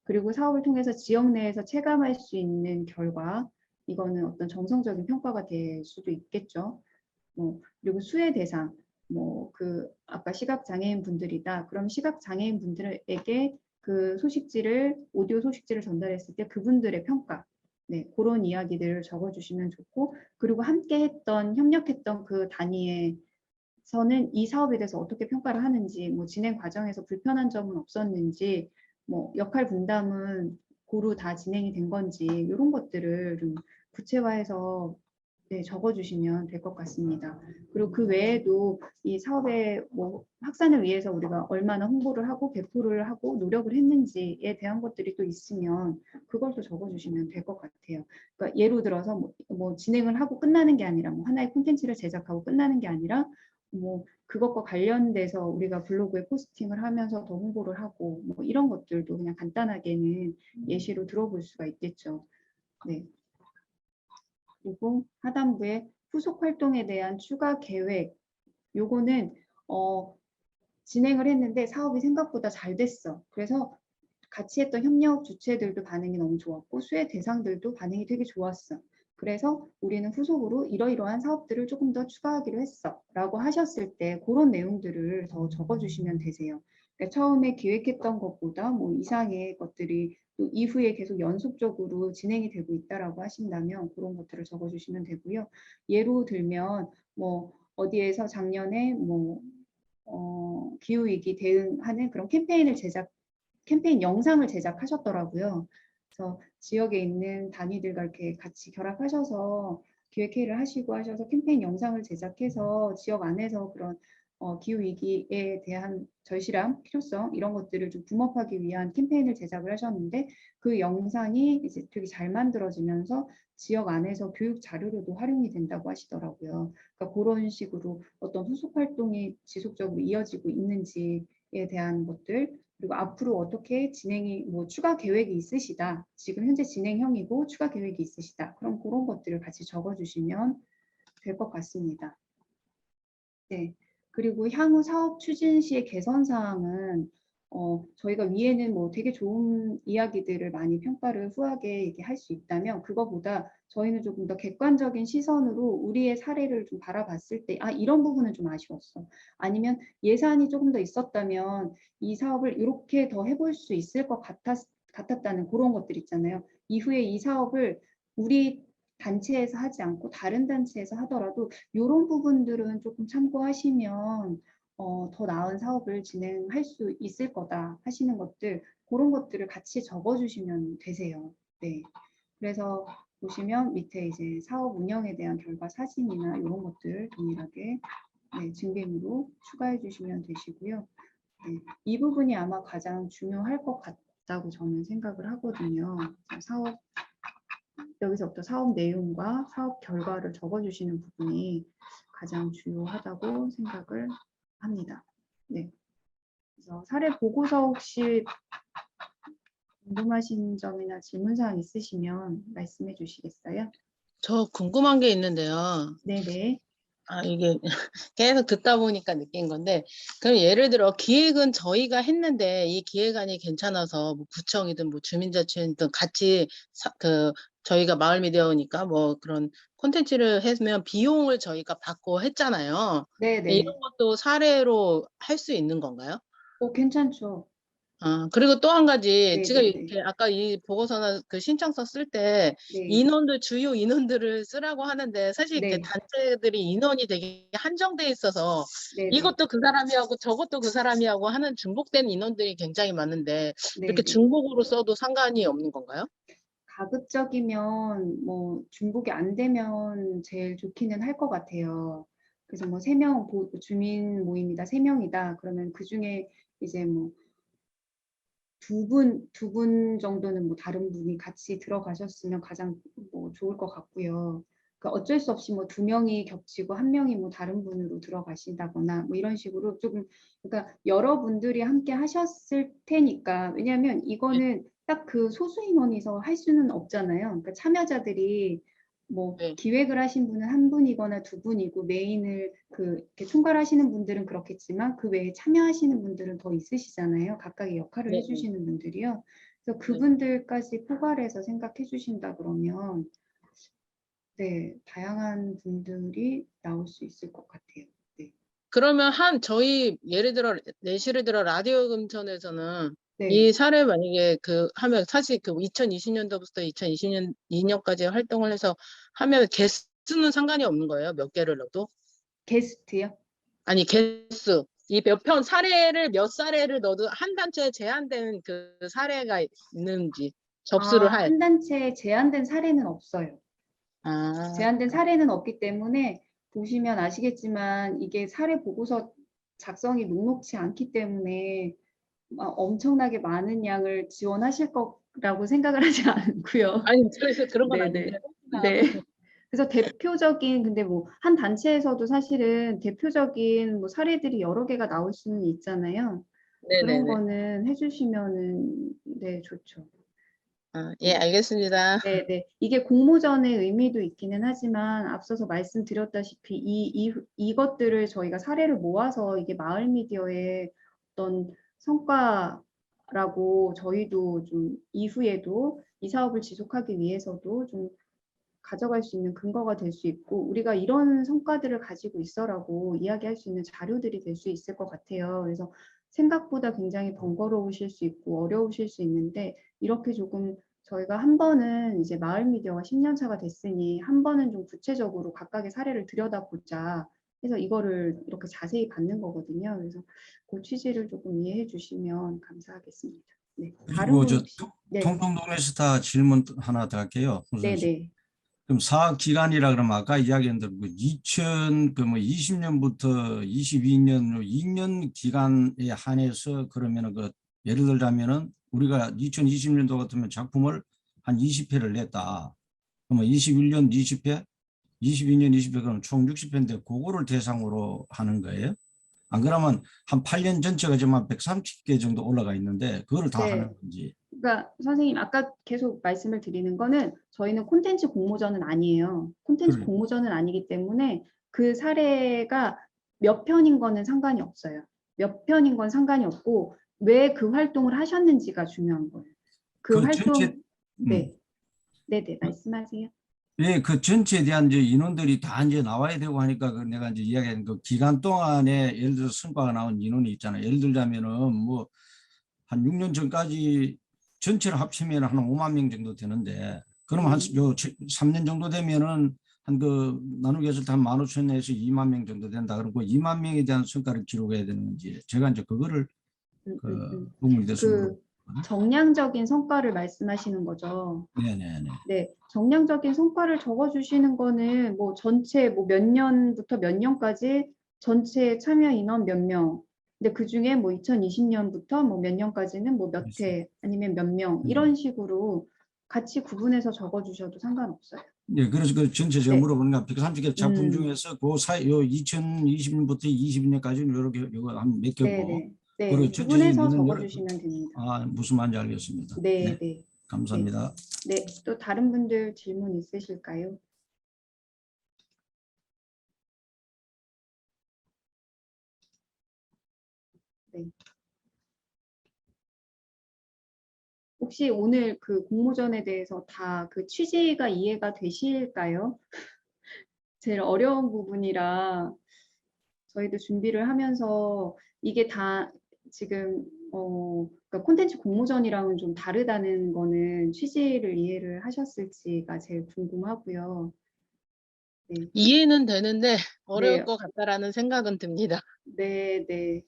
그리고 사업을 통해서 지역 내에서 체감할 수 있는 결과 이거는 어떤 정성적인 평가가 될 수도 있겠죠. 그리고 수혜 대상 뭐 그 아까 시각장애인 분들이다. 그럼 시각장애인 분들에게 그 소식지를 오디오 소식지를 전달했을 때 그분들의 평가 네, 그런 이야기들을 적어주시면 좋고 그리고 함께 했던 협력했던 그 단위에서는 이 사업에 대해서 어떻게 평가를 하는지 뭐 진행 과정에서 불편한 점은 없었는지 뭐 역할 분담은 고루 다 진행이 된 건지 이런 것들을 좀 구체화해서 네, 적어주시면 될 것 같습니다. 그리고 그 외에도 이 사업의 뭐 확산을 위해서 우리가 얼마나 홍보를 하고 배포를 하고 노력을 했는지에 대한 것들이 또 있으면 그걸 또 적어주시면 될 것 같아요. 그러니까 예로 들어서 뭐 진행을 하고 끝나는 게 아니라 뭐 하나의 콘텐츠를 제작하고 끝나는 게 아니라 뭐 그것과 관련돼서 우리가 블로그에 포스팅을 하면서 더 홍보를 하고 뭐 이런 것들도 그냥 간단하게는 예시로 들어볼 수가 있겠죠. 네. 그리고 하단부에 후속 활동에 대한 추가 계획. 요거는 진행을 했는데 사업이 생각보다 잘 됐어. 그래서 같이 했던 협력 주체들도 반응이 너무 좋았고 수혜 대상들도 반응이 되게 좋았어. 그래서 우리는 후속으로 이러이러한 사업들을 조금 더 추가하기로 했어 라고 하셨을 때 그런 내용들을 더 적어주시면 되세요. 그러니까 처음에 기획했던 것보다 뭐 이상의 것들이 또 이후에 계속 연속적으로 진행이 되고 있다라고 하신다면 그런 것들을 적어주시면 되고요. 예로 들면 뭐 어디에서 작년에 뭐 기후위기 대응하는 그런 캠페인 영상을 제작하셨더라고요. 그래서 지역에 있는 단위들과 이렇게 같이 결합하셔서 기획회의를 하시고 하셔서 캠페인 영상을 제작해서 지역 안에서 그런 기후위기에 대한 절실함, 필요성 이런 것들을 좀 붐업하기 위한 캠페인을 제작을 하셨는데 그 영상이 이제 되게 잘 만들어지면서 지역 안에서 교육 자료로도 활용이 된다고 하시더라고요. 그러니까 그런 식으로 어떤 후속 활동이 지속적으로 이어지고 있는지에 대한 것들 그리고 앞으로 어떻게 진행이 뭐 추가 계획이 있으시다. 지금 현재 진행형이고 추가 계획이 있으시다. 그럼 그런 것들을 같이 적어주시면 될 것 같습니다. 네. 그리고 향후 사업 추진 시의 개선 사항은 저희가 위에는 뭐 되게 좋은 이야기들을 많이 평가를 후하게 얘기할 수 있다면 그거보다 저희는 조금 더 객관적인 시선으로 우리의 사례를 좀 바라봤을 때 아, 이런 부분은 좀 아쉬웠어. 아니면 예산이 조금 더 있었다면 이 사업을 이렇게 더 해볼 수 있을 것 같았다는 그런 것들 있잖아요. 이후에 이 사업을 우리 단체에서 하지 않고 다른 단체에서 하더라도 이런 부분들은 조금 참고하시면 더 나은 사업을 진행할 수 있을 거다 하시는 것들 그런 것들을 같이 적어주시면 되세요. 네. 그래서 보시면 밑에 이제 사업 운영에 대한 결과 사진이나 이런 것들 동일하게 네, 증빙으로 추가해 주시면 되시고요. 네, 이 부분이 아마 가장 중요할 것 같다고 저는 생각을 하거든요. 사업 여기서부터 사업 내용과 사업 결과를 적어주시는 부분이 가장 중요하다고 생각을 합니다. 네. 그래서 사례 보고서 혹시 궁금하신 점이나 질문사항 있으시면 말씀해 주시겠어요? 저 궁금한 게 있는데요. 네네. 아, 이게 계속 듣다 보니까 느낀 건데, 그럼 예를 들어 기획은 저희가 했는데 이 기획안이 괜찮아서 뭐 구청이든 뭐 주민자치회든 같이 저희가 마을 미디어니까 뭐 그런 콘텐츠를 했으면 비용을 저희가 받고 했잖아요. 네네. 이런 것도 사례로 할 수 있는 건가요? 괜찮죠. 그리고 또 한 가지, 지금 네네네. 이렇게 아까 이 보고서나 그 신청서 쓸 때 네. 주요 인원들을 쓰라고 하는데 사실 이렇게 네. 단체들이 인원이 되게 한정돼 있어서 네네. 이것도 그 사람이 하고 저것도 그 사람이 하고 하는 중복된 인원들이 굉장히 많은데 이렇게 네네. 중복으로 써도 상관이 없는 건가요? 가급적이면 뭐 중복이 안 되면 제일 좋기는 할 것 같아요. 그래서 뭐 3명 주민 모임이다, 3명이다. 그러면 그 중에 이제 뭐 두 분 정도는 뭐 다른 분이 같이 들어가셨으면 가장 뭐 좋을 것 같고요. 그러니까 어쩔 수 없이 뭐 2명이 겹치고 1명이 뭐 다른 분으로 들어가신다거나 뭐 이런 식으로 조금 그러니까 여러분들이 함께 하셨을 테니까 왜냐하면 네. 이거는 딱 그 소수 인원이서 할 수는 없잖아요. 그러니까 참여자들이 뭐 네. 기획을 하신 분은 한 분이거나 두 분이고 메인을 이렇게 총괄하시는 분들은 그렇겠지만 그 외에 참여하시는 분들은 더 있으시잖아요. 각각의 역할을 네. 해주시는 분들이요. 그래서 네. 그분들까지 포괄해서 생각해 주신다 그러면 네, 다양한 분들이 나올 수 있을 것 같아요. 네. 그러면 저희 예를 들어 예시를 들어 라디오 금천에서는 네. 이 사례 만약에 하면 사실 2020년도부터 2022년까지 활동을 해서 하면 개수는 상관이 없는 거예요. 몇 개를 넣어도? 게스트요? 아니 개수. 이 몇 사례를 넣어도 한 단체에 제한된 그 사례가 있는지 접수를 할. 한 단체에 제한된 사례는 없어요. 아, 제한된 사례는 없기 때문에 보시면 아시겠지만 이게 사례 보고서 작성이 녹록치 않기 때문에 엄청나게 많은 양을 지원하실 거라고 생각을 하지 않고요. 아니 그래서 그런 건 아닌데 네네. 혹시나. 네. 그래서 대표적인 근데 뭐 한 단체에서도 사실은 대표적인 뭐 사례들이 여러 개가 나올 수는 있잖아요. 그런 네네네. 거는 해주시면은 네 좋죠. 예, 네. 알겠습니다. 네네. 이게 공모전의 의미도 있기는 하지만 앞서서 말씀드렸다시피 이것들을 저희가 사례를 모아서 이게 마을 미디어의 어떤 성과라고 저희도 좀 이후에도 이 사업을 지속하기 위해서도 좀 가져갈 수 있는 근거가 될 수 있고 우리가 이런 성과들을 가지고 있어라고 이야기할 수 있는 자료들이 될 수 있을 것 같아요. 그래서 생각보다 굉장히 번거로우실 수 있고 어려우실 수 있는데 이렇게 조금 저희가 한 번은 이제 마을 미디어가 10년 차가 됐으니 한 번은 좀 구체적으로 각각의 사례를 들여다보자 해서 이거를 이렇게 자세히 받는 거거든요. 그래서 그 취지를 조금 이해해 주시면 감사하겠습니다. 네, 다른 그리고 분 저 혹시? 네, 통통동네스타 질문 하나 더 할게요. 네, 네. 그럼 사업 기간이라 그러면 아까 이야기한 대로 2020년부터 22년 2년 기간에 한해서 그러면은 예를 들자면은 우리가 2020년도 같으면 작품을 한 20회를 냈다. 그러면 21년 20회, 22년 20회 그러면 총 60회인데 그거를 대상으로 하는 거예요? 안 그러면 한 8년 전체가 지금 한 130개 정도 올라가 있는데 그거를 다 네. 하는 건지. 그러니까 선생님 아까 계속 말씀을 드리는 거는 저희는 콘텐츠 공모전은 아니에요. 콘텐츠 그래요. 공모전은 아니기 때문에 그 사례가 몇 편인 거는 상관이 없어요. 몇 편인 건 상관이 없고 왜 그 활동을 하셨는지가 중요한 거예요. 그 활동 네, 네, 말씀하세요. 예, 그 전체에 대한 이제 인원들이 다 이제 나와야 되고 하니까 내가 이제 이야기한 그 기간 동안에 예를 들어 성과가 나온 인원이 있잖아요. 예를 들자면은 뭐 한 6년 전까지 전체를 합치면 한 5만 명 정도 되는데 그러면 한 3년 정도 되면은 한 나누기 했을 때 한 15,000에서 2만 명 정도 된다. 그리고 2만 명에 대한 성과를 기록해야 되는 건지 제가 이제 그거를 도움이 됐으면 그 정량적인 성과를 말씀하시는 거죠. 네네네. 네, 정량적인 성과를 적어주시는 거는 뭐 전체 뭐 몇 년부터 몇 년까지 전체 참여 인원 몇 명. 근데 그 중에 뭐 2020년부터 뭐 몇 년까지는 뭐 몇 회 아니면 몇 명 이런 식으로 같이 구분해서 적어주셔도 상관없어요. 네, 그래서 그 전체 제가 네. 물어보는 건 130개 작품 중에서 그 사이 요 2020년부터 22년까지는 이렇게 요거 한 몇 개고 네네. 네, 그리고 전체적인 구분해서 인원 적어주시면 됩니다. 무슨 말인지 알겠습니다. 네, 네, 네. 감사합니다. 네, 또 다른 분들 질문 있으실까요? 네. 혹시 오늘 그 공모전에 대해서 다 그 취지가 이해가 되실까요? 제일 어려운 부분이라 저희도 준비를 하면서 이게 다 지금 그러니까 콘텐츠 공모전이랑은 좀 다르다는 거는 취지를 이해를 하셨을지가 제일 궁금하고요. 네, 이해는 되는데 어려울 네, 것 같다라는 생각은 듭니다. 네, 네.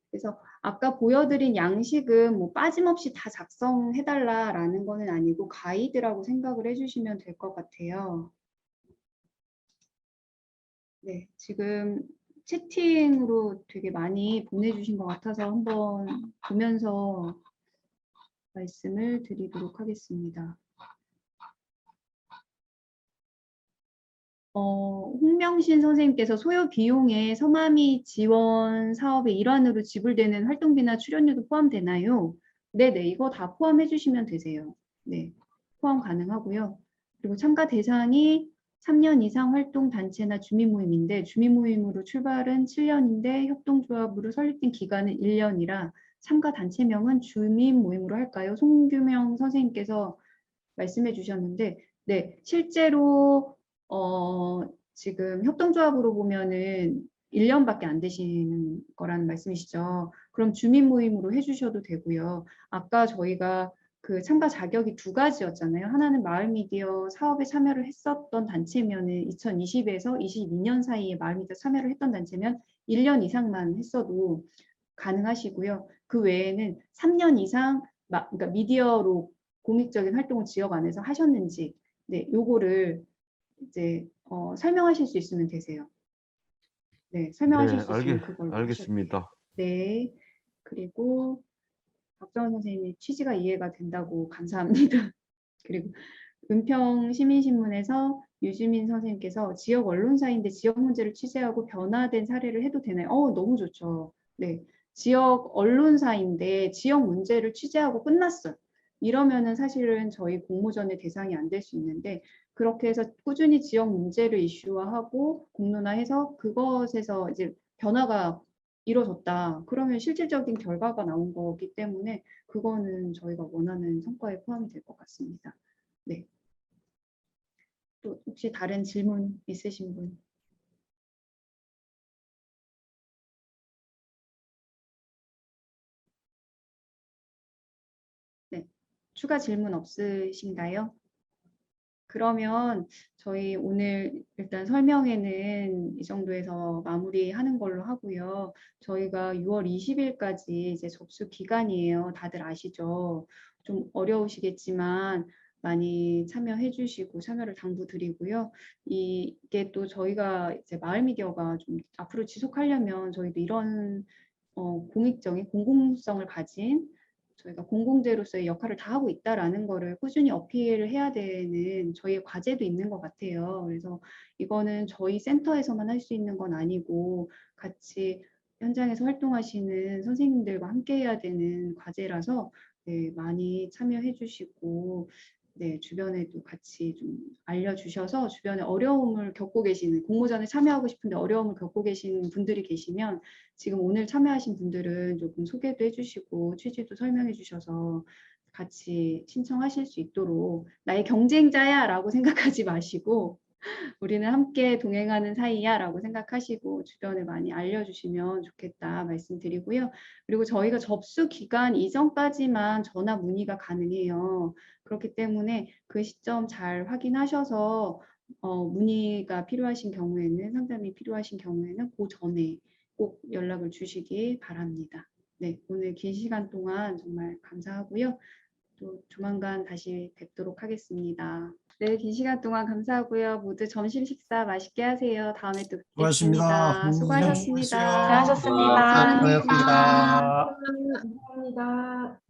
그래서 아까 보여드린 양식은 뭐 빠짐없이 다 작성해달라라는 거는 아니고 가이드라고 생각을 해주시면 될 것 같아요. 네, 지금 채팅으로 되게 많이 보내주신 것 같아서 한번 보면서 말씀을 드리도록 하겠습니다. 홍명신 선생님께서 소요 비용에 서마미 지원 사업의 일환으로 지불되는 활동비나 출연료도 포함되나요? 네네, 이거 다 포함해 주시면 되세요. 네, 포함 가능하고요. 그리고 참가 대상이 3년 이상 활동 단체나 주민 모임인데 주민 모임으로 출발은 7년인데 협동조합으로 설립된 기간은 1년이라 참가 단체명은 주민 모임으로 할까요? 송규명 선생님께서 말씀해 주셨는데 네, 실제로 지금 협동조합으로 보면은 1년밖에 안 되시는 거라는 말씀이시죠. 그럼 주민 모임으로 해주셔도 되고요. 아까 저희가 그 참가 자격이 두 가지였잖아요. 하나는 마을 미디어 사업에 참여를 했었던 단체면은 2020에서 22년 사이에 마을 미디어 참여를 했던 단체면 1년 이상만 했어도 가능하시고요. 그 외에는 3년 이상 그러니까 미디어로 공익적인 활동을 지역 안에서 하셨는지 네, 요거를 이제 설명하실 수 있으면 되세요. 네, 설명하실 네, 수 있으면 그걸로 하셔도 돼요. 알겠습니다. 네, 그리고 박정원 선생님이 취지가 이해가 된다고 감사합니다. 그리고 은평 시민신문에서 유주민 선생님께서 지역 언론사인데 지역 문제를 취재하고 변화된 사례를 해도 되나요? 너무 좋죠. 네, 지역 언론사인데 지역 문제를 취재하고 끝났어요. 이러면은 사실은 저희 공모전의 대상이 안 될 수 있는데 그렇게 해서 꾸준히 지역 문제를 이슈화하고 공론화해서 그것에서 이제 변화가 이루어졌다. 그러면 실질적인 결과가 나온 거기 때문에 그거는 저희가 원하는 성과에 포함이 될 것 같습니다. 네. 또 혹시 다른 질문 있으신 분? 네, 추가 질문 없으신가요? 그러면 저희 오늘 일단 설명회는 이 정도에서 마무리하는 걸로 하고요. 저희가 6월 20일까지 이제 접수 기간이에요. 다들 아시죠? 좀 어려우시겠지만 많이 참여해 주시고 참여를 당부드리고요. 이게 또 저희가 이제 마을미디어가 좀 앞으로 지속하려면 저희도 이런 공익적인 공공성을 가진 저희가 공공재로서의 역할을 다하고 있다라는 거를 꾸준히 어필을 해야 되는 저희의 과제도 있는 것 같아요. 그래서 이거는 저희 센터에서만 할 수 있는 건 아니고 같이 현장에서 활동하시는 선생님들과 함께 해야 되는 과제라서 네, 많이 참여해 주시고 네, 주변에도 같이 좀 알려주셔서 주변에 어려움을 겪고 계시는 공모전에 참여하고 싶은데 어려움을 겪고 계시는 분들이 계시면 지금 오늘 참여하신 분들은 조금 소개도 해주시고 취지도 설명해 주셔서 같이 신청하실 수 있도록 나의 경쟁자야 라고 생각하지 마시고 우리는 함께 동행하는 사이야 라고 생각하시고 주변에 많이 알려주시면 좋겠다 말씀드리고요. 그리고 저희가 접수 기간 이전까지만 전화 문의가 가능해요. 그렇기 때문에 그 시점 잘 확인하셔서 문의가 필요하신 경우에는 상담이 필요하신 경우에는 그 전에 꼭 연락을 주시기 바랍니다. 네, 오늘 긴 시간 동안 정말 감사하고요. 또 조만간 다시 뵙도록 하겠습니다. 네, 긴 시간 동안 감사하고요. 모두 점심 식사 맛있게 하세요. 다음에 또 수고하셨습니다. 뵙겠습니다. 수고하셨습니다. 수고하셨습니다. 감사합니다. 수고하셨습니다. 감사합니다.